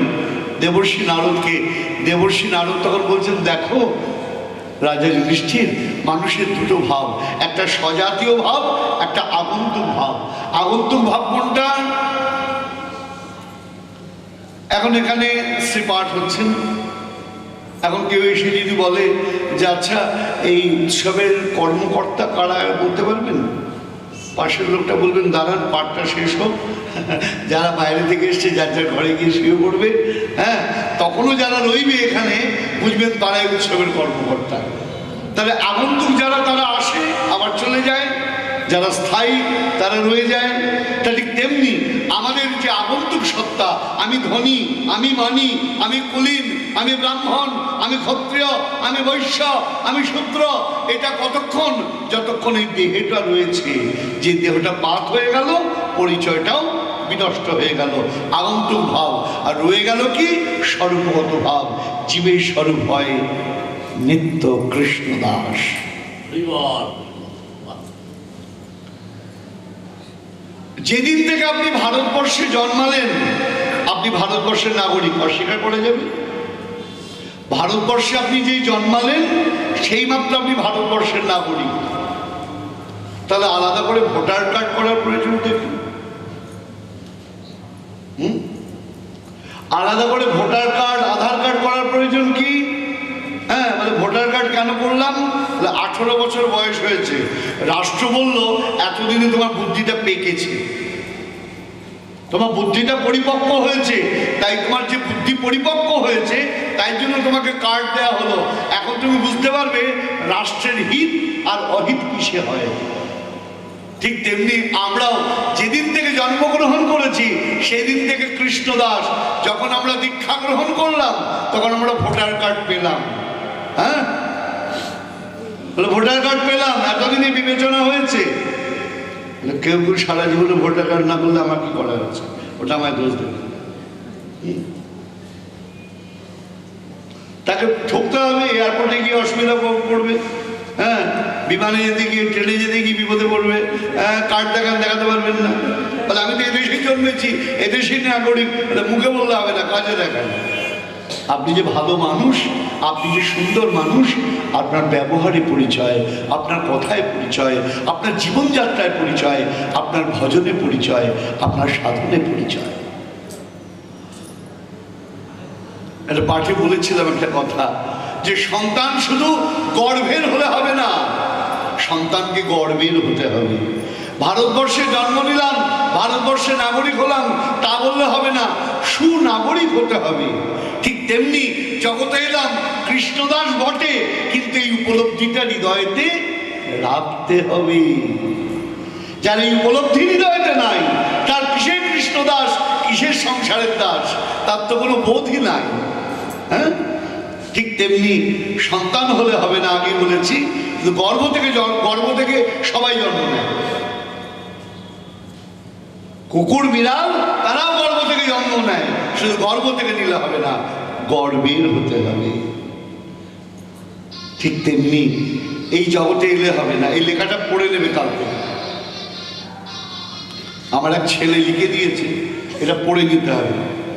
দেবর্ষি নারদকে, দেবর্ষি নারদ তখন বলছেন, দেখো রাজা যুধিষ্ঠির, মানুষের দুটো ভাব, একটা স্বজাতীয় ভাব, একটা আগন্তুক ভাব। আগন্তুক ভাব কোনটা? এখন এখানে শ্রীপাঠ হচ্ছেন, এখন কেউ এসে যদি বলে যে আচ্ছা এই উৎসবের কর্মকর্তা কারা, বলতে পারবেন? পাশের লোকটা বলবেন দাঁড়ান পাঠটা শেষ হোক, যারা বাইরে থেকে এসছে যার যার ঘরে গিয়ে শুয়ে পড়বে। হ্যাঁ, তখনও যারা রইবে এখানে বুঝবেন তারাই উৎসবের কর্মকর্তা। তাহলে আগন্তুক যারা, তারা আসে আবার চলে যায়, যারা স্থায়ী তারা রয়ে যায়। তা ঠিক তেমনি আমাদের যে আগন্তুক সত্তা, আমি ধনী, আমি মানি, আমি কুলীন, আমি ব্রাহ্মণ, আমি ক্ষত্রিয়, আমি বৈশ্য, আমি শূদ্র, এটা কতক্ষণ? যতক্ষণ এই দেহটা রয়েছে। যে দেহটা পাত হয়ে গেল, পরিচয়টাও বিনষ্ট হয়ে গেল, আগন্তুক ভাব। আর রয়ে গেল কি? স্বরূপগত ভাব। জীবের স্বরূপ হয় নিত্য কৃষ্ণ দাস। যেদিন থেকে আপনি ভারতবর্ষে জন্মালেন, আপনি ভারতবর্ষের নাগরিক, অস্বীকার করে যাবে? ভারতবর্ষে আপনি যেই জন্মালেন সেই মাত্র আপনি ভারতবর্ষের নাগরিক। তাহলে আলাদা করে ভোটার কার্ড করার প্রয়োজন দেখুন। আলাদা করে ভোটার কার্ড, আধার কার্ড করার প্রয়োজন কি? হ্যাঁ, মানে ভোটার কার্ড কেন করলাম? 18 বছর বয়স হয়েছে, রাষ্ট্র বলল এতদিনে তোমার বুদ্ধিটা পেকেছে, তোমার বুদ্ধিটা পরিপক্ক হয়েছে, তাই তোমার যে বুদ্ধি পরিপক্ক হয়েছে তাই জন্য তোমাকে কার্ড দেওয়া হলো। এখন তুমি বুঝতে পারবে রাষ্ট্রের হিত আর অহিত কিসে হয়। ঠিক তেমনি আমরাও যেদিন থেকে জন্মগ্রহণ করেছি সেই দিন থেকে কৃষ্ণদাস। যখন আমরা দীক্ষা গ্রহণ করলাম তখন আমরা ভোটার কার্ড পেলাম। হ্যাঁ, ভোটার কার্ড পেলাম, এতদিনে বিবেচনা হয়েছে। কেউ কেউ সারা জীবনে ভোটার কার্ড না করলে আমার কি করা হচ্ছে, ওটা আমায় দোষ দেবে। তাকে ঠকতে হবে, এয়ারপোর্টে গিয়ে অসুবিধা পড়বে, হ্যাঁ, বিমানে যেতে গিয়ে, ট্রেনে যেতে গিয়ে বিপদে পড়বে, কার্ড দেখাতে পারবেন না, বলে আমি তো এদেশেই জন্মেছি, এদেশেই নাগরিক, মুখে বললে হবে না, কাজে দেখান। আপনি যে ভালো মানুষ, আপনি যে সুন্দর মানুষ, আপনার ব্যবহারে পরিচয়, আপনার কথায় পরিচয়, আপনার জীবনযাত্রায় পরিচয়, আপনার ভজনে পরিচয়, আপনার সাধনে পরিচয়। একটা পাঠে বলেছিলাম একটা কথা, যে সন্তান শুধু গর্ভের হলে হবে না, সন্তানকে গর্বের হতে হবে। ভারতবর্ষে জন্ম নিলাম, ভারতবর্ষে নাগরিক হলাম, তা বললে হবে না, সুনাগরিক হতে হবে। ঠিক তেমনি জগতে এলাম কৃষ্ণদাস বটে, কিন্তু এই উপলব্ধিটা হৃদয়েতে রাখতে হবে। যার এই উপলব্ধি হৃদয়েতে নাই, তার কিসের কৃষ্ণদাস, কিসের সংসারের দাস, তার তো কোনো বোধই নাই। হ্যাঁ, ঠিক তেমনি সন্তান হলে হবে না, আগে বলেছি, কিন্তু গর্ভ থেকে সবাই জন্ম নেয়। কুকুর বিড়াল তারাও গর্ভ থেকে জন্ম নেয়, শুধু গর্ভ থেকে নিলে হবে না, গর্বের হতে হবে। ঠিক তেমনি এই জগতে এলে হবে না, এই লেখাটা পড়ে নেবে কাল থেকে। আমার এক ছেলে লিখে দিয়েছে, এটা পড়ে নিতে হবে।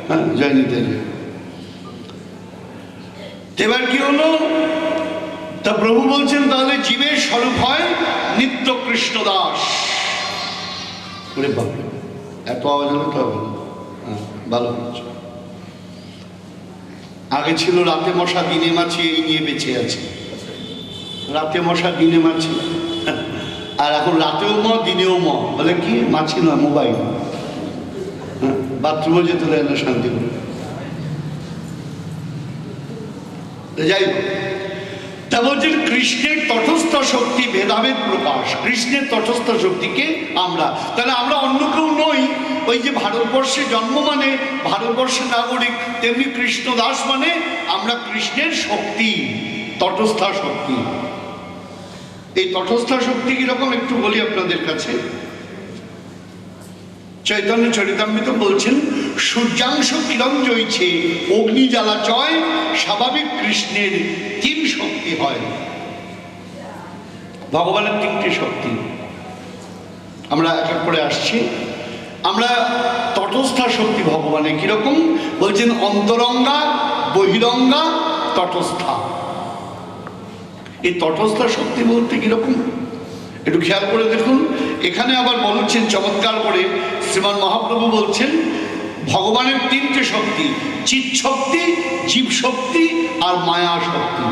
হ্যাঁ, জয় নিতে। এবার কি হলো, তা প্রভু বলছেন তাহলে জীবের স্বরূপ হয় নিত্য কৃষ্ণদাস। ওরে বাবা, এত আওয়াজ হলে তো হবে না। হ্যাঁ, ভালো হচ্ছে। আগে ছিল রাতে মশা দিনে মাছি, এই নিয়ে বেঁচে আছে। রাতে মশা দিনে মাছি, আর এখন রাতেও দিনেও বলে কি, মাছি নয়, মোবাইল। হ্যাঁ, বাথরুমে যেতে দেয় না শান্তি করে। যাই হোক, তা বলছেন কৃষ্ণের তটস্থ শক্তি ভেদাভেদ প্রকাশ। কৃষ্ণের তটস্থ শক্তিকে আমরা, তাহলে আমরা অন্য কেউ নই। ওই যে ভারতবর্ষে জন্ম মানে ভারতবর্ষের নাগরিক, তেমনি কৃষ্ণদাস মানে আমরা কৃষ্ণের শক্তি, তটস্থা শক্তি। এই তটস্থা শক্তি কিরকম একটু বলি আপনাদের কাছে। চৈতন্য চরিতামৃত বলছেন, সূর্যাংশ কিরণ জ্বলছে, অগ্নি জ্বালা চয়, স্বাভাবিক কৃষ্ণের 3 শক্তি হয়। ভগবানের 3টি শক্তি আমরা এক এক করে আসছি। আমরা তটস্থা শক্তি ভগবানের কিরকম বলছেন, অন্তরঙ্গা, বহিরঙ্গা, তটস্থা। এই তটস্থা শক্তি বলতে কিরকম একটু খেয়াল করে দেখুন। এখানে আবার বলছেন চমৎকার করে শ্রীমান মহাপ্রভু বলছেন, ভগবানের 3টে শক্তি, চিৎ শক্তি, জীব শক্তি আর মায়া শক্তি।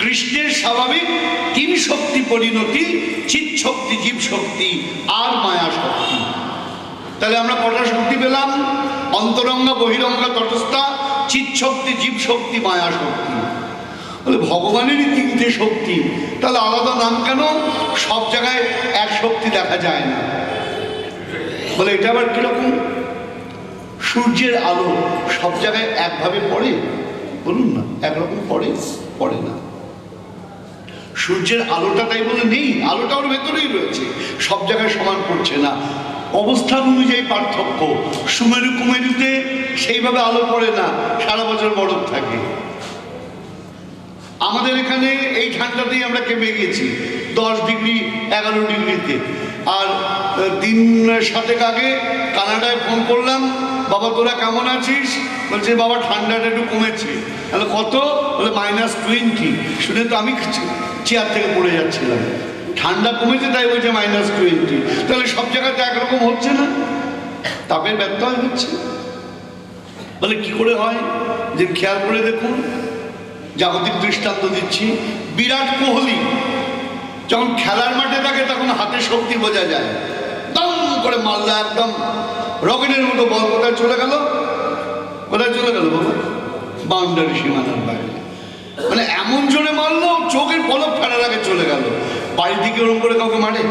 কৃষ্ণের স্বাভাবিক 3 শক্তি পরিণতি, চিৎ শক্তি, জীব শক্তি আর মায়া শক্তি। তাহলে আমরা কটা শক্তি পেলাম? অন্তরঙ্গা, বহিরঙ্গা, তটস্থা, চিৎ শক্তি, জীব শক্তি, মায়া শক্তি। বলে ভগবানেরই 3টে শক্তি, তাহলে আলাদা নাম কেন? সব জায়গায় এক শক্তি দেখা যায় না। বলে এটা আবার কিরকম? সূর্যের আলো সব জায়গায় একভাবে পড়ে? বলুন না, একরকম পড়ে না। সূর্যের আলোটা তাই বলে নেই, আলোটা ওর ভেতরেই রয়েছে, সব জায়গায় সমান পড়ছে না, অবস্থান অনুযায়ী পার্থক্য। সুমেরু কুমেরুতে সেইভাবে আলো পড়ে না, সারা বছর বরফ থাকে। আমাদের এখানে এই ঠান্ডাতেই আমরা কেঁপে গেছি 10 ডিগ্রি 11 ডিগ্রিতে। আর 3-7 আগে কানাডায় ফোন করলাম, বাবা তোরা কেমন আছিস? বলছে বাবা ঠান্ডাটা একটু কমেছে। তাহলে কত? বলে -20। শুনে তো আমি চেয়ার থেকে পড়ে যাচ্ছিলাম। ঠান্ডা কমেছে তাই বলছে -20। তাহলে সব জায়গাতে একরকম হচ্ছে না, তাপের ব্যত্যয় হচ্ছে। বলে কি করে হয়? যে খেয়াল করে দেখুন, জাগতিক দৃষ্টান্ত দিচ্ছি। বিরাট কোহলি যখন খেলার মাঠে থাকে তখন হাতে শক্তি বোঝা যায়, দম করে মারলো, একদম রকেটের মতো বল কোথায় চলে গেল বাবা? বাউন্ডারি, সীমানার বাইরে। মানে এমন জোরে মারলো, চোখের পলক ফেরার আগে চলে গেল। বাড়ি থেকে ওরম করে কাউকে মারে?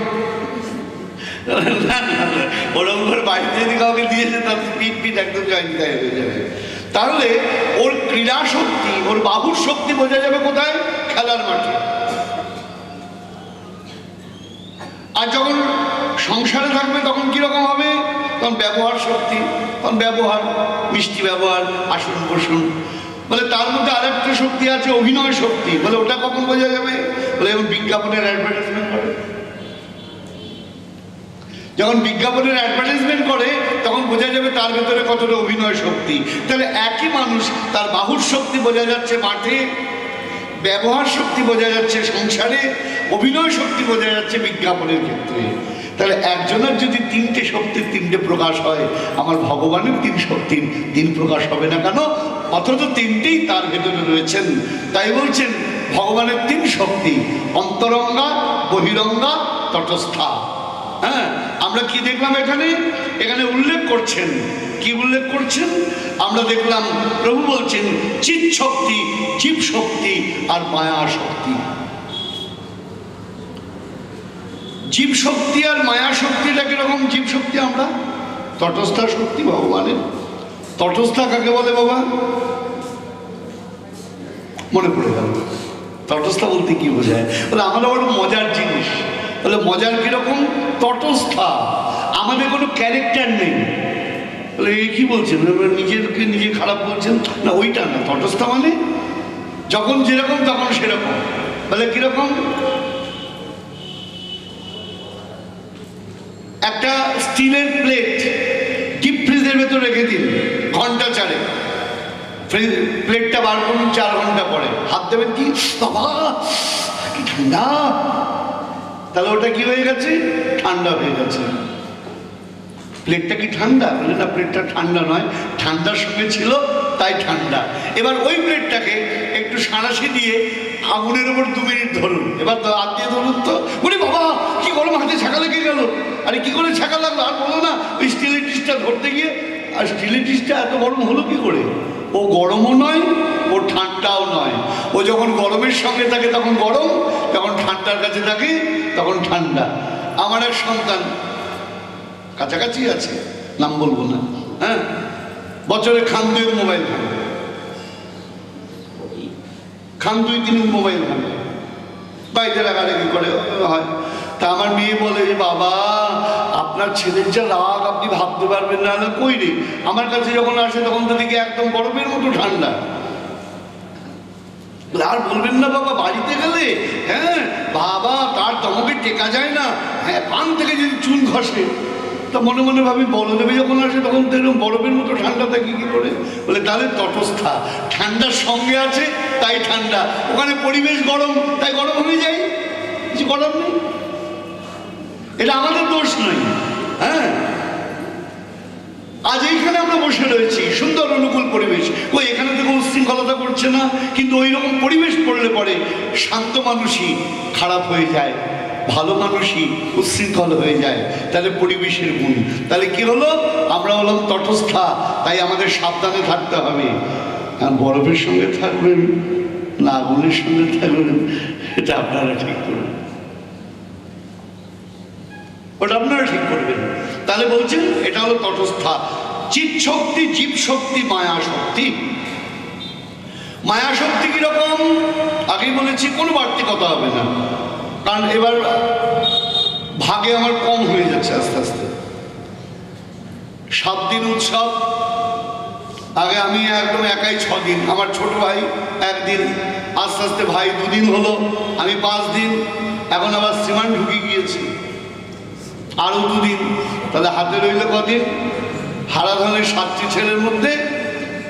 ওরম করে বাড়িতে যদি কাউকে দিয়েছে তার পিঠ একদম জয়নিকায় হয়ে যাবে। তাহলে ওর ক্রীড়া শক্তি, ওর বাহুর শক্তি বোঝা যাবে কোথায়? খেলার মাঠে। আর যখন সংসারে থাকবে তখন কিরকম হবে? তখন ব্যবহার শক্তি, তখন ব্যবহার, মিষ্টি ব্যবহার, আসন বসুন, বলে তার মধ্যে আরেকটা শক্তি আছে, অভিনয় শক্তি। বলে ওটা কখন বোঝা যাবে? বলে এবং বিজ্ঞাপনের অ্যাডভার্টাইজমেন্ট করে, যখন বিজ্ঞাপনের অ্যাডভার্টাইজমেন্ট করে তখন বোঝা যাবে তার ভেতরে কতটা অভিনয় শক্তি। তাহলে একই মানুষ, তার বাহুর শক্তি বোঝা যাচ্ছে মাঠে, ব্যবহার শক্তি বোঝা যাচ্ছে সংসারে, অভিনয় শক্তি বোঝা যাচ্ছে বিজ্ঞাপনের ক্ষেত্রে। তাহলে একজনের যদি তিনটে শক্তির তিনটে প্রকাশ হয়, আমার ভগবানের তিন শক্তির তিন প্রকাশ হবে না কেন? অথচ তিনটেই তার ভেতরে রয়েছেন। তাই বলছেন ভগবানের তিন শক্তি, অন্তরঙ্গা, বহিরঙ্গা, তটস্থা। হ্যাঁ, আমরা কি দেখলাম এখানে? এখানে উল্লেখ করছেন, কি উল্লেখ করছেন? আমরা দেখলাম প্রভু বলছেন চিৎ শক্তি, জীব শক্তি আর মায়া শক্তি। জীব শক্তি আর মায়া শক্তিটা কিরকম? জীব শক্তি আমরা তটস্থা শক্তি ভগবানের। তটস্থা কাকে বলে বাবা? মনে পড়ে গেল, তটস্থা বলতে কি বোঝায়? বলে আমরা বড় মজার জিনিস। বলে মজার কিরকম? তটস্থা, আমাদের কোনো ক্যারেক্টার নেই। বলে এই কি বলছেন? নিজেকে নিজে খারাপ বলছেন না, ওইটা না। তটস্থা মানে যখন যেরকম তখন সেরকম। বলে কিরকম? একটা স্টিলের প্লেট ডিপ ফ্রিজের ভেতর রেখে দিন ঘন্টা চারেক, প্লেটটা বার করুন 4 ঘন্টা পরে, হাত দেবেন কি বাবা কি ঠান্ডা, তাহলে ওটা কি হয়ে গেছে? ঠান্ডা হয়ে গেছে। প্লেটটা কি ঠান্ডা? বলে না, প্লেটটা ঠান্ডা নয়, ঠান্ডার সঙ্গে ছিল তাই ঠান্ডা। এবার ওই প্লেটটাকে একটু সাঁড়াশি দিয়ে আগুনের ওপর 2 মিনিট ধরুন, এবার তো হাত দিয়ে ধরুন তো, বলি বাবা কি গরম, হাতে ছাকা লেগে গেল। আরে কি করে ছাকা লাগলো? আর বলো না, ওই স্টিলের ডিশটা ধরতে গিয়ে, আর স্টিলের ডিশটা এত গরম হলো কি করে? ও গরমও নয়, ও ঠান্ডাও নয়। ও যখন গরমের সঙ্গে থাকে তখন গরম, যখন ঠান্ডার কাছে থাকে তখন ঠান্ডা। আমার এক সন্তান কাছাকাছি আছে, নাম বলবো না, হ্যাঁ, বছরে খান 2 মোবাইল ভাঙে, খান 2-3 মোবাইল ভাঙে, বাড়িতে রাগারাগি করে হয়। তা আমার মেয়ে বলে যে বাবা আপনার ছেলের যা রাগ আপনি ভাবতে পারবেন না। কই রে, আমার কাছে যখন আসে তখন তো দেখি একদম বরফের মতো ঠান্ডা। আর বলবেন না বাবা, বাড়িতে গেলে হ্যাঁ বাবা তার দমকে টেকা যায় না, হ্যাঁ পান থেকে যদি চুন ঘষে, তা মনে মনে ভাবি বলদেবে যখন আসে তখন তো এরকম বরফের মতো ঠান্ডা থাকে কি করে? বলে তাহলে তটস্থা, ঠান্ডার সঙ্গে আছে তাই ঠান্ডা, ওখানে পরিবেশ গরম তাই গরম হয়ে যায়, কিছু করার নেই, এটা আমাদের দোষ নয়। হ্যাঁ, আজ এইখানে আমরা বসে রয়েছি, সুন্দর অনুকূল পরিবেশ, ওই এখানে থেকে উচ্ছৃঙ্খলতা করছে না, কিন্তু ওই রকম পরিবেশ পড়লে পরে শান্ত মানুষই খারাপ হয়ে যায়, ভালো মানুষই উচ্ছৃঙ্খল হয়ে যায়। তাহলে পরিবেশের গুণ, তাহলে কি হলো? আমরা হলাম তটস্থা, তাই আমাদের সাবধানে থাকতে হবে। আর বরফের সঙ্গে থাকবেন না আগুনের সঙ্গে থাকবেন, এটা আপনারা ঠিক করবেন, ওটা আপনারা ঠিক করবেন। তাহলে বলছেন এটা হলো তটস্থা। চিৎ শক্তি, জীব শক্তি, মায়া শক্তি। মায়া শক্তি কিরকম? আগেই বলেছি কোনো বাড়তি কথা হবে না, কারণ এবার ভাগে আমার কম হয়ে যাচ্ছে আস্তে আস্তে। 7 দিন উৎসব, আগে আমি একদম একাই 6 দিন, আমার ছোট ভাই 1 দিন, আস্তে আস্তে ভাই 2 দিন হলো, আমি 5 দিন, এখন আবার শ্রীমান ঢুকে গিয়েছি আরও 2 দিন। তাহলে হাতে রইল কদিন? হারাধনের 7টি ছেলের মধ্যে,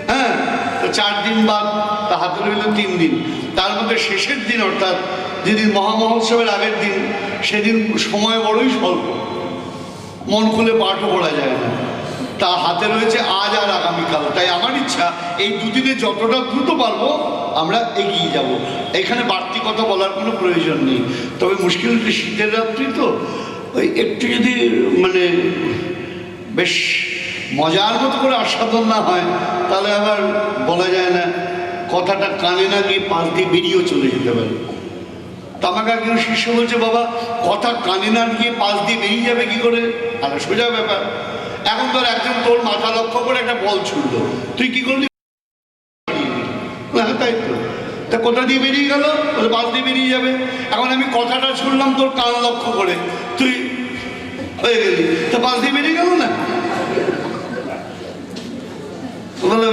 হ্যাঁ, তো 4 দিন বাদ, তা হাতে রইল 3 দিন। তার মধ্যে শেষের দিন অর্থাৎ যেদিন মহামহোৎসবের আগের দিন, সেদিন সময় বড়ই স্বল্প, মন খুলে পাঠও পড়া যায় না। তা হাতে রয়েছে আজ আর আগামীকাল। তাই আমার ইচ্ছা এই 2 দিনে যতটা দ্রুত পারবো আমরা এগিয়ে যাব, এখানে বাড়তি কথা বলার কোনো প্রয়োজন নেই। তবে মুশকিল হচ্ছে শীতের রাত্রি তো, ওই একটু যদি মানে বেশ মজার মতো করে আস্বাদন না হয় তাহলে আবার বলা যায় না, কথাটা কানে না গিয়ে পাশ দিয়ে বেরিয়েও চলে যেতে পারে। তো আমাকে একজন শিষ্য বলছে বাবা কথা কানে না গিয়ে পাশ দিয়ে বেরিয়ে যাবে কি করে? আর সোজা ব্যাপার, এখন তোর একজন তোর মাথা লক্ষ্য করে একটা বল ছুড়লো, তুই কি করলি? হ্যাঁ তাই তো, তা কোথা দিয়ে বেরিয়ে গেল? বলে পাশ দিয়ে বেরিয়ে যাবে। এখন আমি কথাটা ছুড়লাম তোর কান লক্ষ্য করে, তুই হয়ে গেলি, তা পাশ দিয়ে বেরিয়ে গেল না? বলে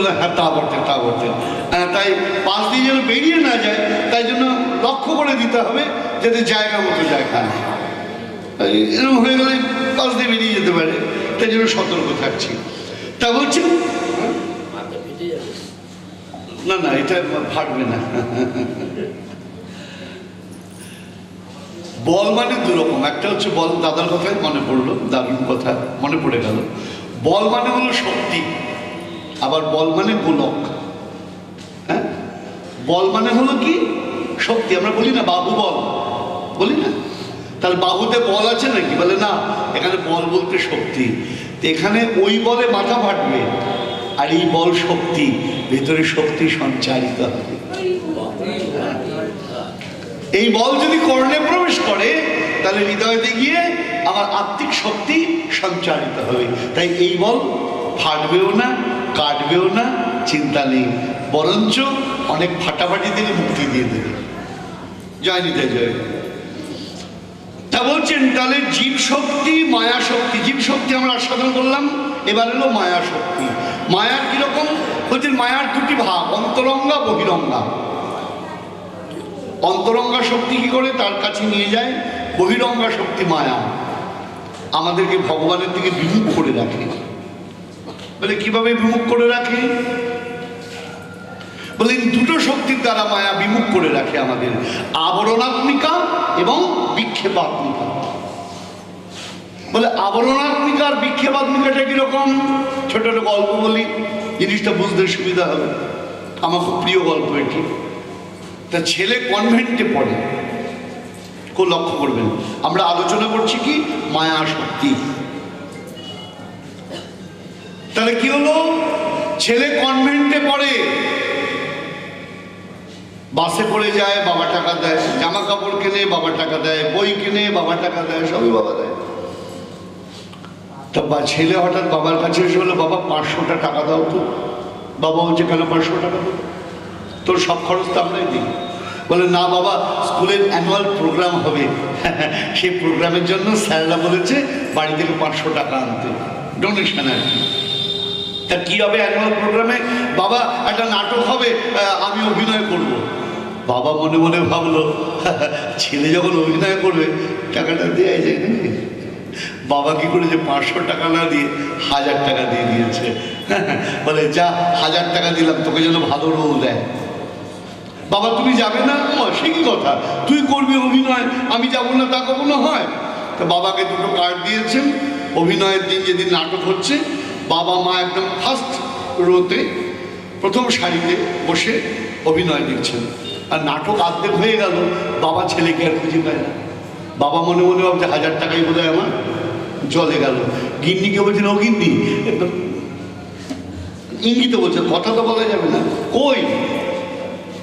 বলে হ্যাঁ তা বটে তা বটে। তাই পাশ দিয়ে যেন বেরিয়ে না যায়, তাই জন্য লক্ষ্য করে দিতে হবে যাতে জায়গা মতো জায়গা নেই, এরকম হয়ে গেলে পাশ দিয়ে বেরিয়ে যেতে পারে, তাই জন্য সতর্ক থাকছি। তা বলছি না না এটা ফাটবে না। বল মানে দুরকম, একটা হচ্ছে বল, দাদার কথাই মনে পড়লো, দারুণ কথা মনে পড়ে গেল। বল মানে হলো শক্তি, আবার বল মানে গোলক। হ্যাঁ, বল মানে হলো কি শক্তি। আমরা বলি না বাহু বল, বলি না? তাহলে বাহুতে বল আছে নাকি? বলে না, এখানে বল বলতে শক্তি। এখানে ওই বলে মাথা ফাটবে, আর এই বল শক্তি, ভেতরে শক্তি সঞ্চারিত হবে। এই বল যদি কর্ণে প্রবেশ করে তাহলে হৃদয়তে গিয়ে আমার আত্মিক শক্তি সঞ্চারিত হবে। তাই এই বল ফাটবেও না, কাটবেও না, চিন্তা নেই, বরঞ্চ অনেক ফাটাফাটি থেকে মুক্তি দিয়ে দেবে। জয় নিতাই জয়। তা বলছেন তাহলে জীব শক্তি, মায়া শক্তি। জীব শক্তি আমরা আস্বাদন করলাম, এবার হলো মায়া শক্তি। মায়ার কিরকম বলছেন? মায়ার দুটি ভাগ, অন্তরঙ্গা বহিরঙ্গা। অন্তরঙ্গা শক্তি কি করে? তার কাছে নিয়ে যায়। বহিরঙ্গা শক্তি মায়া আমাদেরকে ভগবানের দিকে বিমুখ করে রাখে। বলে কিভাবে বিমুখ করে রাখে? বলে দুটো শক্তির দ্বারা মায়া বিমুখ করে রাখে আমাদের, আবরণাত্মিকা এবং বিক্ষেপাত্মিকা। বলে আবরণাত্মিকা আর বিক্ষেপাত্মিকাটা কিরকম? ছোট ছোট গল্প বলি, জিনিসটা বুঝতে সুবিধা হবে। আমার খুব প্রিয় গল্প এটি। তা ছেলে কনভেন্টে পড়ে, খুব লক্ষ্য করবেন, আমরা আলোচনা করছি কি মায়া শক্তি। তাহলে কি হলো? ছেলে কনভেন্টে পড়ে, বাসে করে যায়, বাবা টাকা দেয়, জামা কাপড় কেনে বাবা টাকা দেয়, বই কেনে বাবা টাকা দেয়, সবই বাবা দেয়। তা ছেলে হঠাৎ বাবার কাছে এসে বললো, বাবা 500টা টাকা দাও তো। বাবা বলছে কেন 500 টাকা দাও? তোর সব খরচ তো আমরাই দিই। বলে না বাবা, স্কুলের অ্যানুয়াল প্রোগ্রাম হবে, সেই প্রোগ্রামের জন্য স্যাররা বলেছে বাড়ি থেকে 500 টাকা আনতে, ডোনেশন আর কি। তা কি হবে অ্যানুয়াল প্রোগ্রামে? বাবা একটা নাটক হবে, আমি অভিনয় করব। বাবা মনে মনে ভাবলো, ছেলে যখন অভিনয় করবে টাকাটা দেওয়াই যায় নাকি? বাবা কি করেছে, 500 টাকা না দিয়ে 1000 টাকা দিয়ে দিয়েছে। বলে যা, 1000 টাকা দিলাম, তোকে যেন ভালো রোল দেয়। বাবা তুমি যাবে না? সে কি কথা, তুই করবি অভিনয়, আমি যাবো না, তা কখনো হয়? তো বাবাকে দুটো কার্ড দিয়েছেন। অভিনয়ের দিন যেদিন নাটক হচ্ছে, বাবা মা একদম ফার্স্ট রোতে প্রথম সারিতে বসে অভিনয় দেখছেন। আর নাটক আর্ধেক হয়ে গেল, বাবা ছেলেকে আর খুঁজে পায় না। বাবা মনে মনে ভাবছে 1000 টাকাই বোধ হয় আমার জলে গেল। গিন্নিকে বলছেন, ও গিন্নি, একদম ইঙ্গিত বলছে, কথা তো বলা যাবে না, কই?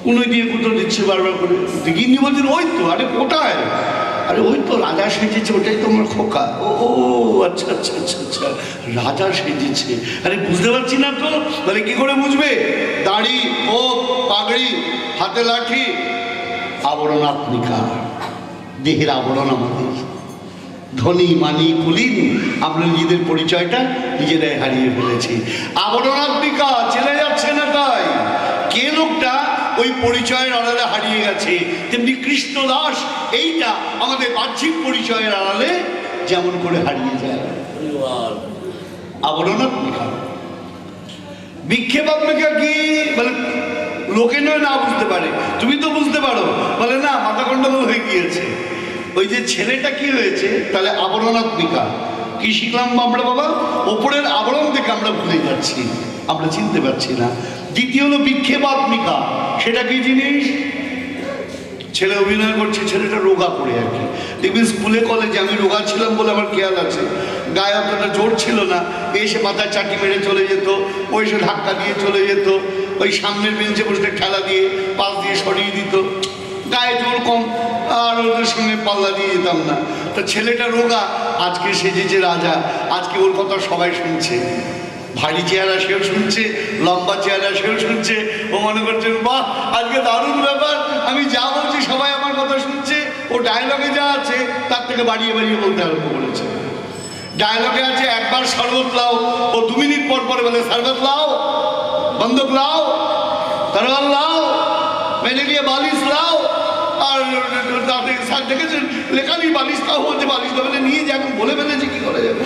উনি দিয়ে কুটো দিচ্ছে বারবার করে। গিন্নি বলছেন, ওই তো। আরে কোথায়? আরে ওই তো রাজা সেজেছে, ওটাই তো আমার খোকা। ও আচ্ছা আচ্ছা আচ্ছা আচ্ছা, রাজা সেজেছে। আরে বুঝতে পারছি না তো। তাহলে কি করে বুঝবে? দাড়ি, ও পাগড়ি, হাতে লাঠি, আবরণাত্মিকা, দেহের আবরণ আমাদের। ধনী মানি কুলীন, আমরা নিজেদের পরিচয়টা নিজেরাই হারিয়ে ফেলেছি। আবরণাত্মিকা চলে যাচ্ছে না। তাই কে লোকটা ওই পরিচয়ের আড়ালে হারিয়ে গেছে, তেমনি কৃষ্ণদাস এইটা আমাদের বাহ্যিক পরিচয়ের আড়ালে যেমন করে হারিয়ে যায়। আবরণাত্মিকা। বিক্ষেপাত্মিকা কি? বলে লোকে নয় না বুঝতে পারে, তুমি তো বুঝতে পারো। বলে না, মাথা গন্ডগোল হয়ে গিয়েছে। ওই যে ছেলেটা কি হয়েছে, তাহলে আবরণাত্মিকা। কি শিখলাম আমরা বাবা? ওপরের আবরণ থেকে আমরা ভুলে যাচ্ছি, আমরা চিনতে পারছি না। দ্বিতীয় হলো বিক্ষেপাত্মিকা। সেটা কি জিনিস? ছেলে অভিনয় করছে, ছেলেটা রোগা করে আর কি। দেখবেন স্কুলে কলেজে আমি রোগা ছিলাম বলে আমার খেয়াল আছে, গায়ে অতটা জোর ছিল না, এসে মাথায় চাটি মেরে চলে যেত, ও এসে ধাক্কা দিয়ে চলে যেত, ওই সামনের বেঞ্চে বসে ঠেলা দিয়ে পাশ দিয়ে সরিয়ে দিত, গায়ে জোর কম, আর ওদের সঙ্গে পাল্লা দিয়ে যেতাম না। তা ছেলেটা রোগা, আজকে সেজেছে রাজা, আজকে ওর কথা সবাই শুনছে। ভারী চেহারা সেও শুনছে, লম্বা চেহারা সেও শুনছে। ও মনে করছে বাহ, আজকে দারুণ ব্যাপার, আমি যা বলছি সবাই আমার কথা শুনছে। ও ডায়লগে যা আছে তার থেকে বাড়িয়ে বাড়িয়ে বলতে আরম্ভ করেছে। ডায়লগে আছে একবার শরবত লাও, ও 2 মিনিট পর পরে বলে শরবত লাও। বন্দুক লাও, তরোয়াল লাও, মেরে নিয়ে বালিশ লাও। আর স্যার দেখেছেন লেখা নেই বালিশ তাও বলছে বালিশ দেবে নিয়ে যে এখন বলে ফেলেছে কি করা যাবে।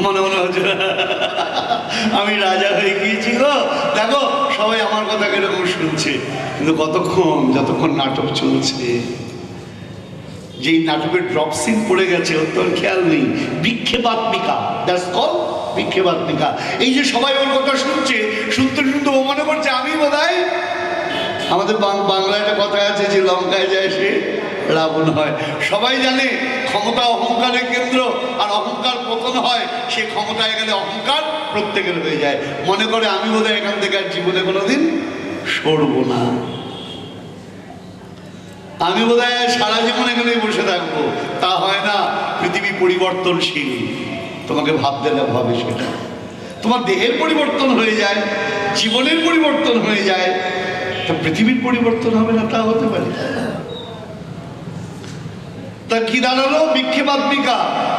মনে মনে হচ্ছে আমি রাজা হয়ে গিয়েছি গো, দেখো সবাই আমার কথা কিরকম শুনছে। কিন্তু কতক্ষণ, যতক্ষণ নাটক চলছে, যেই নাটকের ড্রপ সিন পড়ে গেছে ওর তো খেয়াল নেই। বিক্ষেপাত্মিকা, দ্যাটস কল বিক্ষেপাত্মিকা। এই যে সবাই ওর কথা শুনছে, শুনতে শুনতে ও মনে করছে আমি বোধহয়, আমাদের বাংলায় একটা কথা আছে যে লঙ্কায় যায় সে রাবণ হয়। সবাই জানে ক্ষমতা অহংকারের কেন্দ্র, আর অহংকার পতন হয়, সে ক্ষমতায় গেলে অহংকার প্রত্যেকের হয়ে যায়। মনে করে আমি বোধহয় এখান থেকে আর জীবনে কোনোদিন সরবো না, আমি বোধহয় সারা জীবন এখানেই বসে থাকবো। তা হয় না, পৃথিবী পরিবর্তনশীল, তোমাকে ভাবতে হবে সেটা। তোমার দেহের পরিবর্তন হয়ে যায়, জীবনের পরিবর্তন হয়ে যায়, তা পৃথিবীর পরিবর্তন হবে না তা হতে পারে? তা কি দাঁড়ালো? বিক্ষেপাত্মিকা।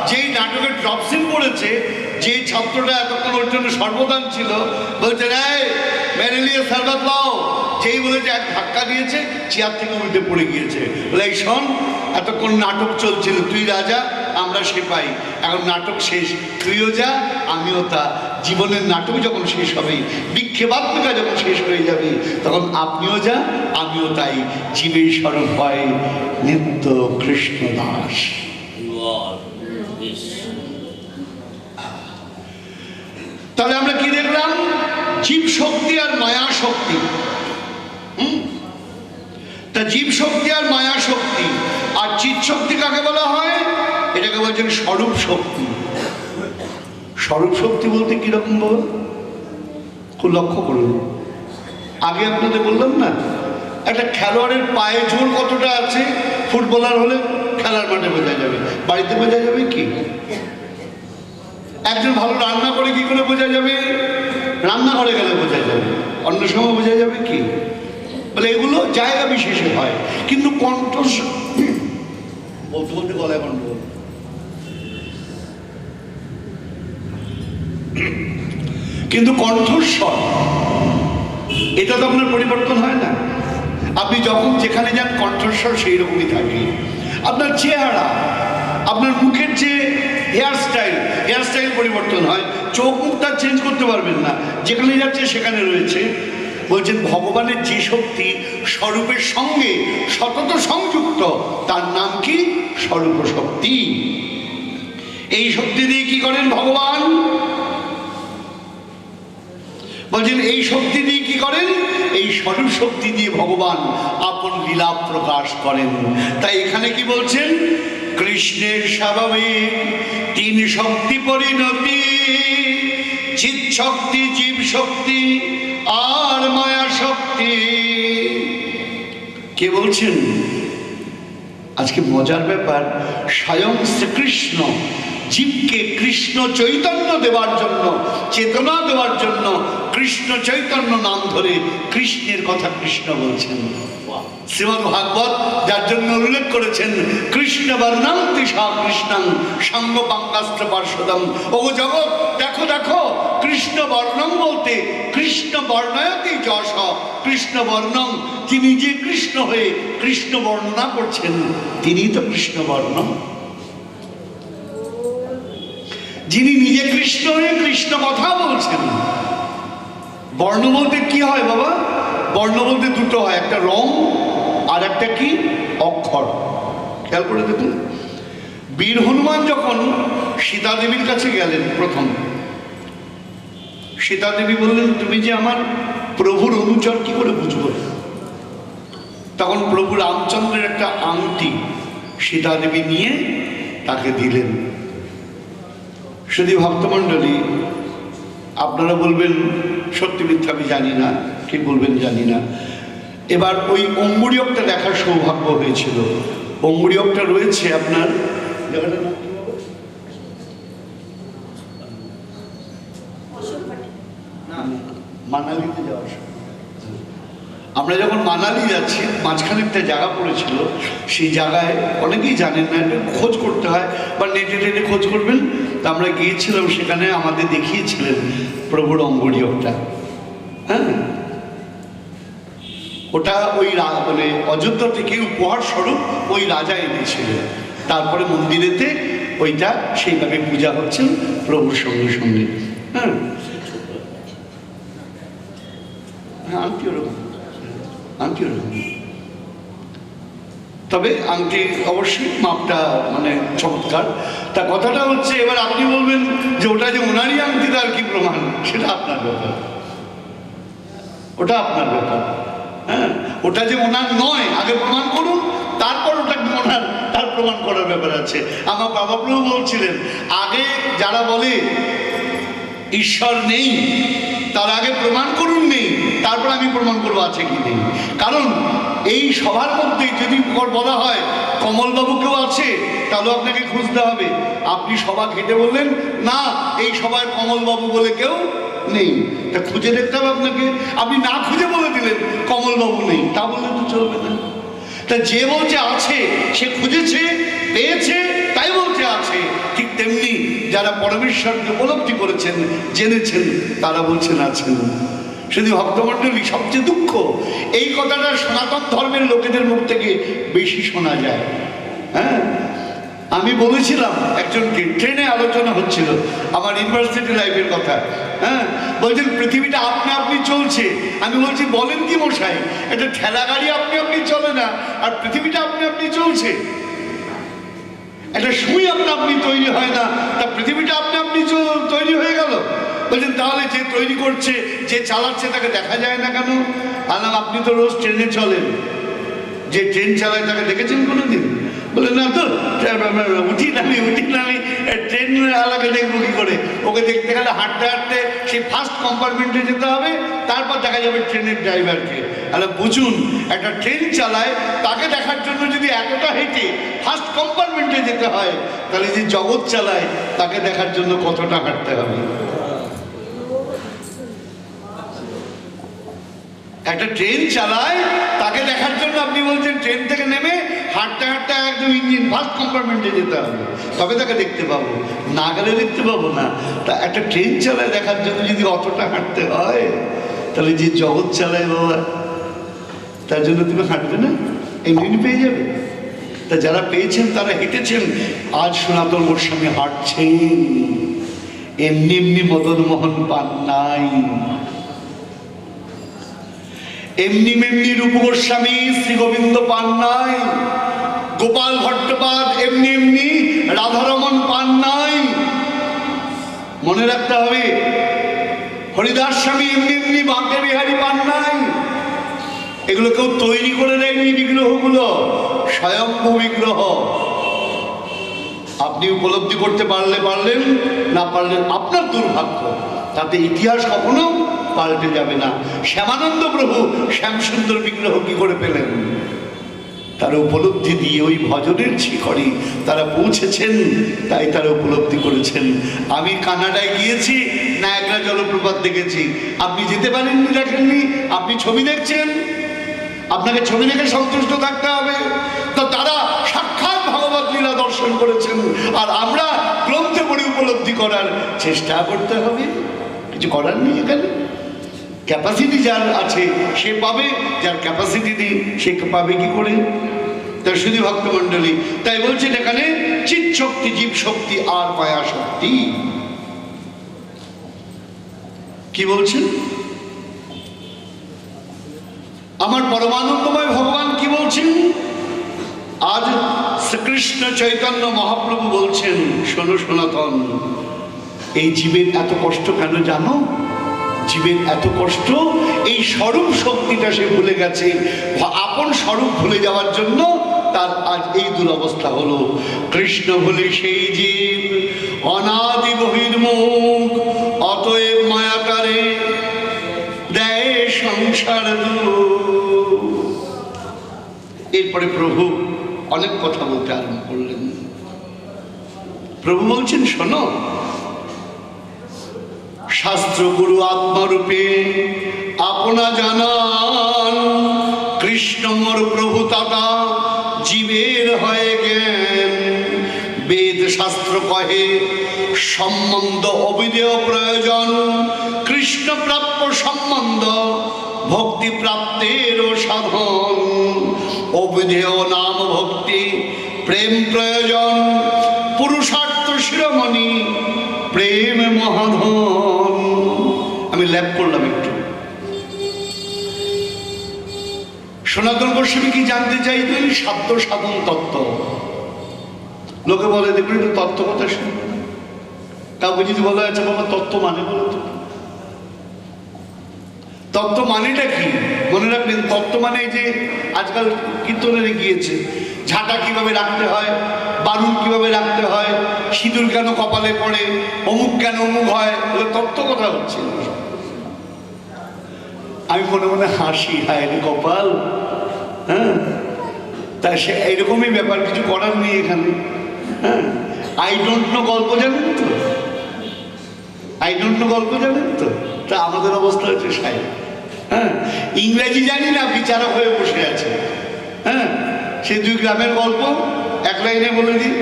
যেই নাটকের ড্রপ সিন পড়েছে, যে ছাত্রটা এতক্ষণ ওর জন্য সর্বদান ছিল, বলছে এই মেরে নিয়ে সারবাত লাও, যেই বলেছে এক ধাক্কা দিয়েছে, চেয়ার থেকে উল্টে পড়ে গিয়েছে। বলে এই শোন, এতক্ষণ নাটক চলছিল, তুই রাজা আমরা সেপাই, এখন নাটক শেষ, তুইও যা আমিও তা। জীবনের নাটক যখন শেষ হবে, বিক্ষেপাত্মিকা যখন শেষ হয়ে যাবে, তখন আপনিও যা আমিও তাই। জীবের স্বরূপ হয় নিত্য কৃষ্ণ দাস। তাহলে আমরা কি দেখলাম? জীব শক্তি আর মায়া শক্তি। তা জীব শক্তি আর মায়া শক্তি, আর চিৎ শক্তি কাকে বলা হয়? এটাকে বলছেন স্বরূপ শক্তি। স্বরূপ শক্তি বলতে কিরকম বল? খুব লক্ষ্য করুন, আগে আপনাদের বললাম না, একটা খেলোয়াড়ের পায়ে জোর কতটা আছে ফুটবলার হলে খেলার মাঠে বোঝা যাবে, বাড়িতে বোঝা যাবে কি? একজন ভালো রান্না করে কি করে বোঝা যাবে? রান্নাঘরে গেলে বোঝা যাবে, অন্য সময় বোঝা যাবে কি? বলে এগুলো জায়গা বিশেষে হয়। কিন্তু কণ্ঠ বলতে বলতে গলায় গন্ডগোল। কিন্তু কণ্ঠস্বর এটা তো আপনার পরিবর্তন হয় না। আপনি যখন যেখানে যান কণ্ঠস্বর সেই রকমই থাকে। আপনার চেহারা, আপনার মুখের যে হেয়ারস্টাইল পরিবর্তন হয়, চোখ মুখটা চেঞ্জ করতে পারবেন না, যেখানে যাচ্ছে সেখানে রয়েছে। বলছেন ভগবানের যে শক্তি স্বরূপের সঙ্গে সতত সংযুক্ত, তার নাম কি? স্বরূপ শক্তি। এই শক্তি দিয়ে কি করেন ভগবান? বলছেন এই শক্তি দিয়ে কি করেন? এই স্বরূপ শক্তি দিয়ে ভগবান আপন লীলা প্রকাশ করেন। তাই এখানে কি বলছেন? কৃষ্ণের স্বাভাবিক তিন শক্তি পরিণতি, চিৎ শক্তি, জীব শক্তি আর মায়া শক্তি। কে বলছেন? আজকে মজার ব্যাপার, স্বয়ং শ্রীকৃষ্ণ জীবকে কৃষ্ণ চৈতন্য দেওয়ার জন্য, চেতনা দেওয়ার জন্য কৃষ্ণ চৈতন্য নাম ধরে কৃষ্ণের কথা কৃষ্ণ বলছেন। শ্রীমদ্ ভাগবত যার জন্য উল্লেখ করেছেন, কৃষ্ণ বর্ণান্তি সা কৃষ্ণং সঙ্গ পাঙ্গাস্ত্র পার্শ্বদম। ও জগৎ দেখো দেখো, কৃষ্ণ বর্ণম বলতে কৃষ্ণ বর্ণয়তি যশ, কৃষ্ণ বর্ণম, যিনি যে কৃষ্ণ হয়ে কৃষ্ণ বর্ণনা করছেন তিনি তো কৃষ্ণ বর্ণ। যিনি নিজে কৃষ্ণ হয়ে কৃষ্ণ কথা বলছেন। বর্ণ বলতে কি হয় বাবা? বর্ণ বলতে দুটো হয়, একটা রং আর একটা কি? অক্ষর। খেয়াল করে দেখুন, বীর হনুমান যখন সীতা দেবীর কাছে গেলেন, প্রথম সীতা দেবী বললেন তুমি যে আমার প্রভুর অনুচর, কি করে বুঝবো? তখন প্রভু রামচন্দ্রের একটা আংটি সীতা দেবী নিয়ে তাকে দিলেন। শুধু ভক্তমণ্ডলী, আপনারা বলবেন সত্যি মিথ্যা আমি জানি না, কি বলবেন জানি না। এবার ওই অঙ্গুরীয়কটা দেখার সৌভাগ্য হয়েছিল। অঙ্গুরীয়কটা রয়েছে আপনার জায়গাটার নাম কি বলবো? না, মানালিতে যাওয়ার সময় আমরা যখন মানালি যাচ্ছি, মাঝখানে একটা জায়গা পড়েছিল, সেই জায়গায় অনেকেই জানেন না, একটা খোঁজ করতে হয় বা নেটে টেটে খোঁজ করবেন। তা আমরা গিয়েছিলাম, সেখানে আমাদের দেখিয়েছিলেন প্রভুর অঙ্গুরীয়টা। হ্যাঁ, ওটা ওই মানে অযোধ্যা থেকে উপহার স্বরূপ ওই রাজা এনেছিলেন। তারপরে মন্দিরেতে ওইটা সেইভাবে পূজা হচ্ছেন প্রভুর সঙ্গে সঙ্গে। হ্যাঁ, আংটি ওরকম, আংটি ওরকম, তবে আংটি অবশ্যই মাপটা মানে চমৎকার। তা কথাটা হচ্ছে, এবার আপনি বলবেন যে ওটা যে ওনারই আংটি তার কি প্রমাণ, সেটা আপনার ব্যাপার, ওটা আপনার ব্যাপার। হ্যাঁ, ওটা যে ওনার নয় আগে প্রমাণ করুন, তারপর ওটা ওনার, তার প্রমাণ করার ব্যাপার আছে। আমার বাবা প্রভু বলছিলেন, আগে যারা বলে ঈশ্বর নেই তার আগে প্রমাণ করুন নেই, তারপর আমি প্রমাণ করবো আছে কি নেই। কারণ এই সবার মধ্যে যদি বলা হয় কমলবাবু কেউ আছে, তাহলে আপনাকে খুঁজতে হবে। আপনি সভা ঘেটে বললেন না, এই সভায় কমলবাবু বলে কেউ নেই, তা খুঁজে দেখতে হবে আপনাকে। আপনি না খুঁজে বলে দিলেন কমলবাবু নেই, তা বললে তো চলবে না। তা যে বলছে আছে, সে খুঁজেছে, পেয়েছে, তাই বলছে আছে। ঠিক তেমনি যারা পরমেশ্বরকে উপলব্ধি করেছেন, জেনেছেন, তারা বলছেন আছেন। শুধু ভক্তমণ্ডলী, সবচেয়ে দুঃখ এই কথাটা সনাতন ধর্মের লোকেদের মুখ থেকে বেশি শোনা যায়। হ্যাঁ, আমি বলেছিলাম একজনকে, ট্রেনে আলোচনা হচ্ছিল আমার ইউনিভার্সিটি লাইফের কথা। হ্যাঁ, বলছেন পৃথিবীটা আপনি আপনি চলছে। আমি বলছি বলেন কি মশাই, এটা ঠেলা গাড়ি আপনি আপনি চলে না, আর পৃথিবীটা আপনি আপনি চলছে। একটা সুই আপনা আপনি তৈরি হয় না, তা পৃথিবীটা আপনি আপনি তৈরি হয়ে গেল। বলছেন তাহলে যে তৈরি করছে, যে চালাচ্ছে, তাকে দেখা যায় না কেন? আলাম, আপনি তো রোজ ট্রেনে চলেন, যে ট্রেন চালায় তাকে দেখেছেন কোনোদিন? বলে না তো, উঠি নামি ট্রেন আলাকে দেখবো কি করে? ওকে দেখতে গেলে হাঁটতে হাঁটতে সেই ফার্স্ট কম্পার্টমেন্টে যেতে হবে, তারপর দেখা যাবে ট্রেনের ড্রাইভারকে। তাহলে বুঝুন, একটা ট্রেন চালায় তাকে দেখার জন্য যদি এতটা হেঁটে ফার্স্ট কম্পার্টমেন্টে যেতে হয়, তাহলে যে জগৎ চালায় তাকে দেখার জন্য কতটা হাঁটতে হবে? একটা ট্রেন চালায় তাকে দেখার জন্য আপনি বলছেন ট্রেন থেকে নেমে হাঁটতে হাঁটতে একদম ইঞ্জিন ফার্স্ট কম্পার্টমেন্টে যেতে হবে, তবে তাকে দেখতে পাবো, না গেলে দেখতে পাবো না। তা একটা ট্রেন চালায় দেখার জন্য যদি অতটা হাঁটতে হয়, তাহলে যে জগৎ চালায় বাবা, তার জন্য তুমি হাঁটবে না, এমনি পেয়ে যাবে। তা যারা পেয়েছেন তারা হেঁটেছেন, আজ সনাতন গোস্বামী হাঁটছেন, এমনি এমনি মদন মোহন পান নাই, এমনি মেমনি রূপ গোস্বামী শ্রী গোবিন্দ পান নাই, গোপাল ভট্টপাদ এমনি এমনি রাধারমন পান নাই। মনে রাখতে হবে, হরিদাস স্বামী এমনি এমনি বাঁকে বিহারী পান নাই। এগুলো কেউ তৈরি করে দেয়নি, বিগ্রহগুলো স্বয়ম্ভূ বিগ্রহ। আপনি উপলব্ধি করতে পারলেন, না পারলেন আপনার দুর্ভাগ্য, তাতে ইতিহাস কখনো পাল্টে যাবে না। শ্যামানন্দ প্রভু শ্যামসুন্দর বিগ্রহ কি করে পেলেন? তারা উপলব্ধি দিয়ে ওই ভজনের শিখরে তারা পৌঁছেছেন, তাই তারা উপলব্ধি করেছেন। আমি কানাডায় গিয়েছি, নায়াগ্রা জলপ্রপাত দেখেছি, আপনি যেতে পারেননি, দেখেননি, আপনি ছবি দেখছেন, আপনাকে ছবি দেখে সন্তুষ্ট থাকতে হবে। তো তারা সাক্ষাৎ ভগবত লীলা দর্শন করেছেন, আর আমরা গ্রন্থে পড়ে উপলব্ধি করার চেষ্টা করতে হবে। কিছু করার নেই, এখানে ক্যাপাসিটি যার আছে সে পাবে, যার ক্যাপাসিটি নেই সে পাবে কি করে? তার শুধু ভক্তমণ্ডলী, তাই বলছেন এখানে চিৎ শক্তি, জীব শক্তি আর মায়া শক্তি। কি বলছেন? আমার পরমানন্দময় ভগবান কি বলছেন? আজ শ্রীকৃষ্ণ চৈতন্য মহাপ্রভু বলছেন, শোনো সনাতন, এই জীবের এত কষ্ট কেন জানো? জীবের এত কষ্ট, এই স্বরূপ শক্তিটা সে ভুলে গেছে। আপন স্বরূপ ভুলে যাওয়ার জন্য তার আজ এই দুরবস্থা হলো। কৃষ্ণ ভুলে সেই জীব অনাদি বহির্মুখ, অতএব মায়াকারে দেয় সংসার দুঃখ। এরপরে প্রভু অনেক কথা বলতে আরম্ভ করলেন। প্রভু বলছেন, শোনো, শাস্ত্র গুরু আত্মরূপে আপনা জানান, কৃষ্ণ মোর প্রভু তাতা জীবের হয়ে জ্ঞান। বেদ শাস্ত্র কহে সম্বন্ধ অবিধেয় প্রয়োজন, কৃষ্ণ প্রাপ্য সম্বন্ধ ভক্তি প্রাপ্তের সাধন। অবিধেয় নাম ভক্তি প্রেম প্রয়োজন, পুরুষার্থ শিরোমণি প্রেম মহাধন। আমি ল্যাপ করলাম একটু। সনাতন গোস্বামী কি জানতে চাইতেন? সাধ্য সাধন তত্ত্ব। লোকে বলে দেখুন একটু তত্ত্ব কথা শুনবে না। কাউকে যদি বলা আছে বাবা তত্ত্ব মানে বলো তো, তত্ত্ব মানেটা কি? মনে রাখবেন, তত্ত্ব মানে যে আজকাল কীর্তনের গিয়েছে ঝাঁটা কিভাবে রাখতে হয়, বারুণ কিভাবে রাখতে হয়, সিঁদুর কেন কপালে পড়ে, অমুক কেন অমুক হয়, ওগুলো তত্ত্ব কথা হচ্ছে। আমি মনে মনে হাসি, হায় রে কপাল। হ্যাঁ, তা সে এইরকমই ব্যাপার, কিছু করার নেই এখানে। হ্যাঁ, আই ডোন্ট নো গল্প জানেন তো, আই ডোন্ট নো গল্প জানেন তো, তা আমাদের অবস্থা হচ্ছে সাই। হ্যাঁ, ইংরেজি জানি না, বিচারক হয়ে বসে আছে। হ্যাঁ, সে দুই গ্রামের গল্প এক লাইনে বলে দিই।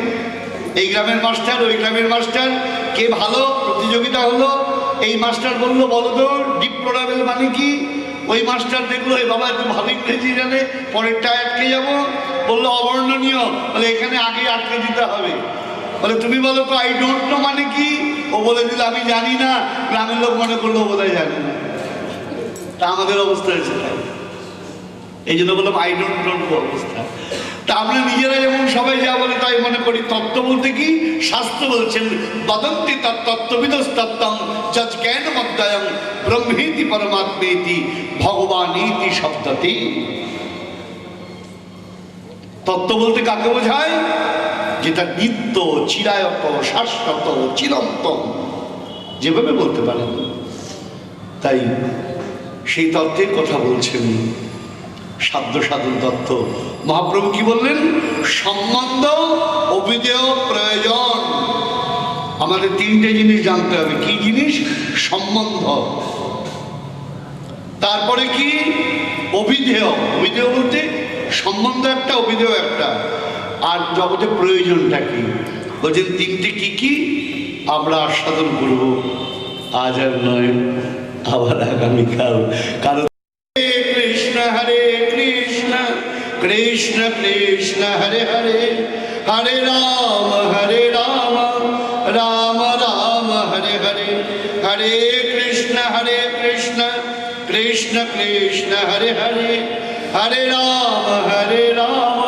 এই গ্রামের মাস্টার, ওই গ্রামের মাস্টার, কে ভালো প্রতিযোগিতা হলো। এই মাস্টার বললো বলো তো ডিপ্লোরেবল মানে কি? ওই মাস্টার দেখলো এই বাবা একটু ভালো ইংরেজি জানে, পরেরটা আটকে যাবো। বললো অবর্ণনীয়, বলে এখানে আগে আটকে দিতে হবে। বলে তুমি বলো তো আই ডোন্ট নো মানে কি? ও বলে দিল আমি জানি না। গ্রামের লোক মনে করলো বোধহয় জানে না। তা আমাদের অবস্থা হয়েছে তাই, এই জন্য বললাম আই ডোন্ট নো অবস্থা। তা আমরা নিজেরা যেমন সবাই যা বলে তাই মনে করি। তত্ত্ব বলতে কি? শাস্ত্র বলছেন বদন্তি তত্ত্ববিদস্তত্ত্বং যজ্ জ্ঞানমধ্যায়ং ব্রহ্মেতি পরমাত্মেতি ভগবানীতি শব্দতি। তত্ত্ব বলতে কাকে বোঝায়? যেটা নিত্য, চিরায়ত, শাশ্বত, চিরন্তন, যেভাবে বলতে পারেন। তাই সেই তত্ত্বের কথা বলছেন, সাধ্য সাধন তত্ত্ব। মহাপ্রভু কি বললেন? সম্বন্ধ অবিধেয় প্রয়োজন। আমাদের তিনটে জিনিস জানতে হবে। কি জিনিস? সম্বন্ধ, তারপরে কি? অবিধেয়। অবিধেয় বলতে সম্বন্ধ একটা, অবিধেয় একটা। আর জগতে প্রয়োজনটা কি? বলছেন তিনটে কি কি আমরা আস্বাদন করব আজ আর নয়, আবার আগামীকাল। কারণ কৃষ্ণ হরে কৃষ্ণ কৃষ্ণ কৃষ্ণ হরে হরে, হরে রাম রাম রাম হরে হরে, হরে কৃষ্ণ কৃষ্ণ কৃষ্ণ হরে হরে, হরে রাম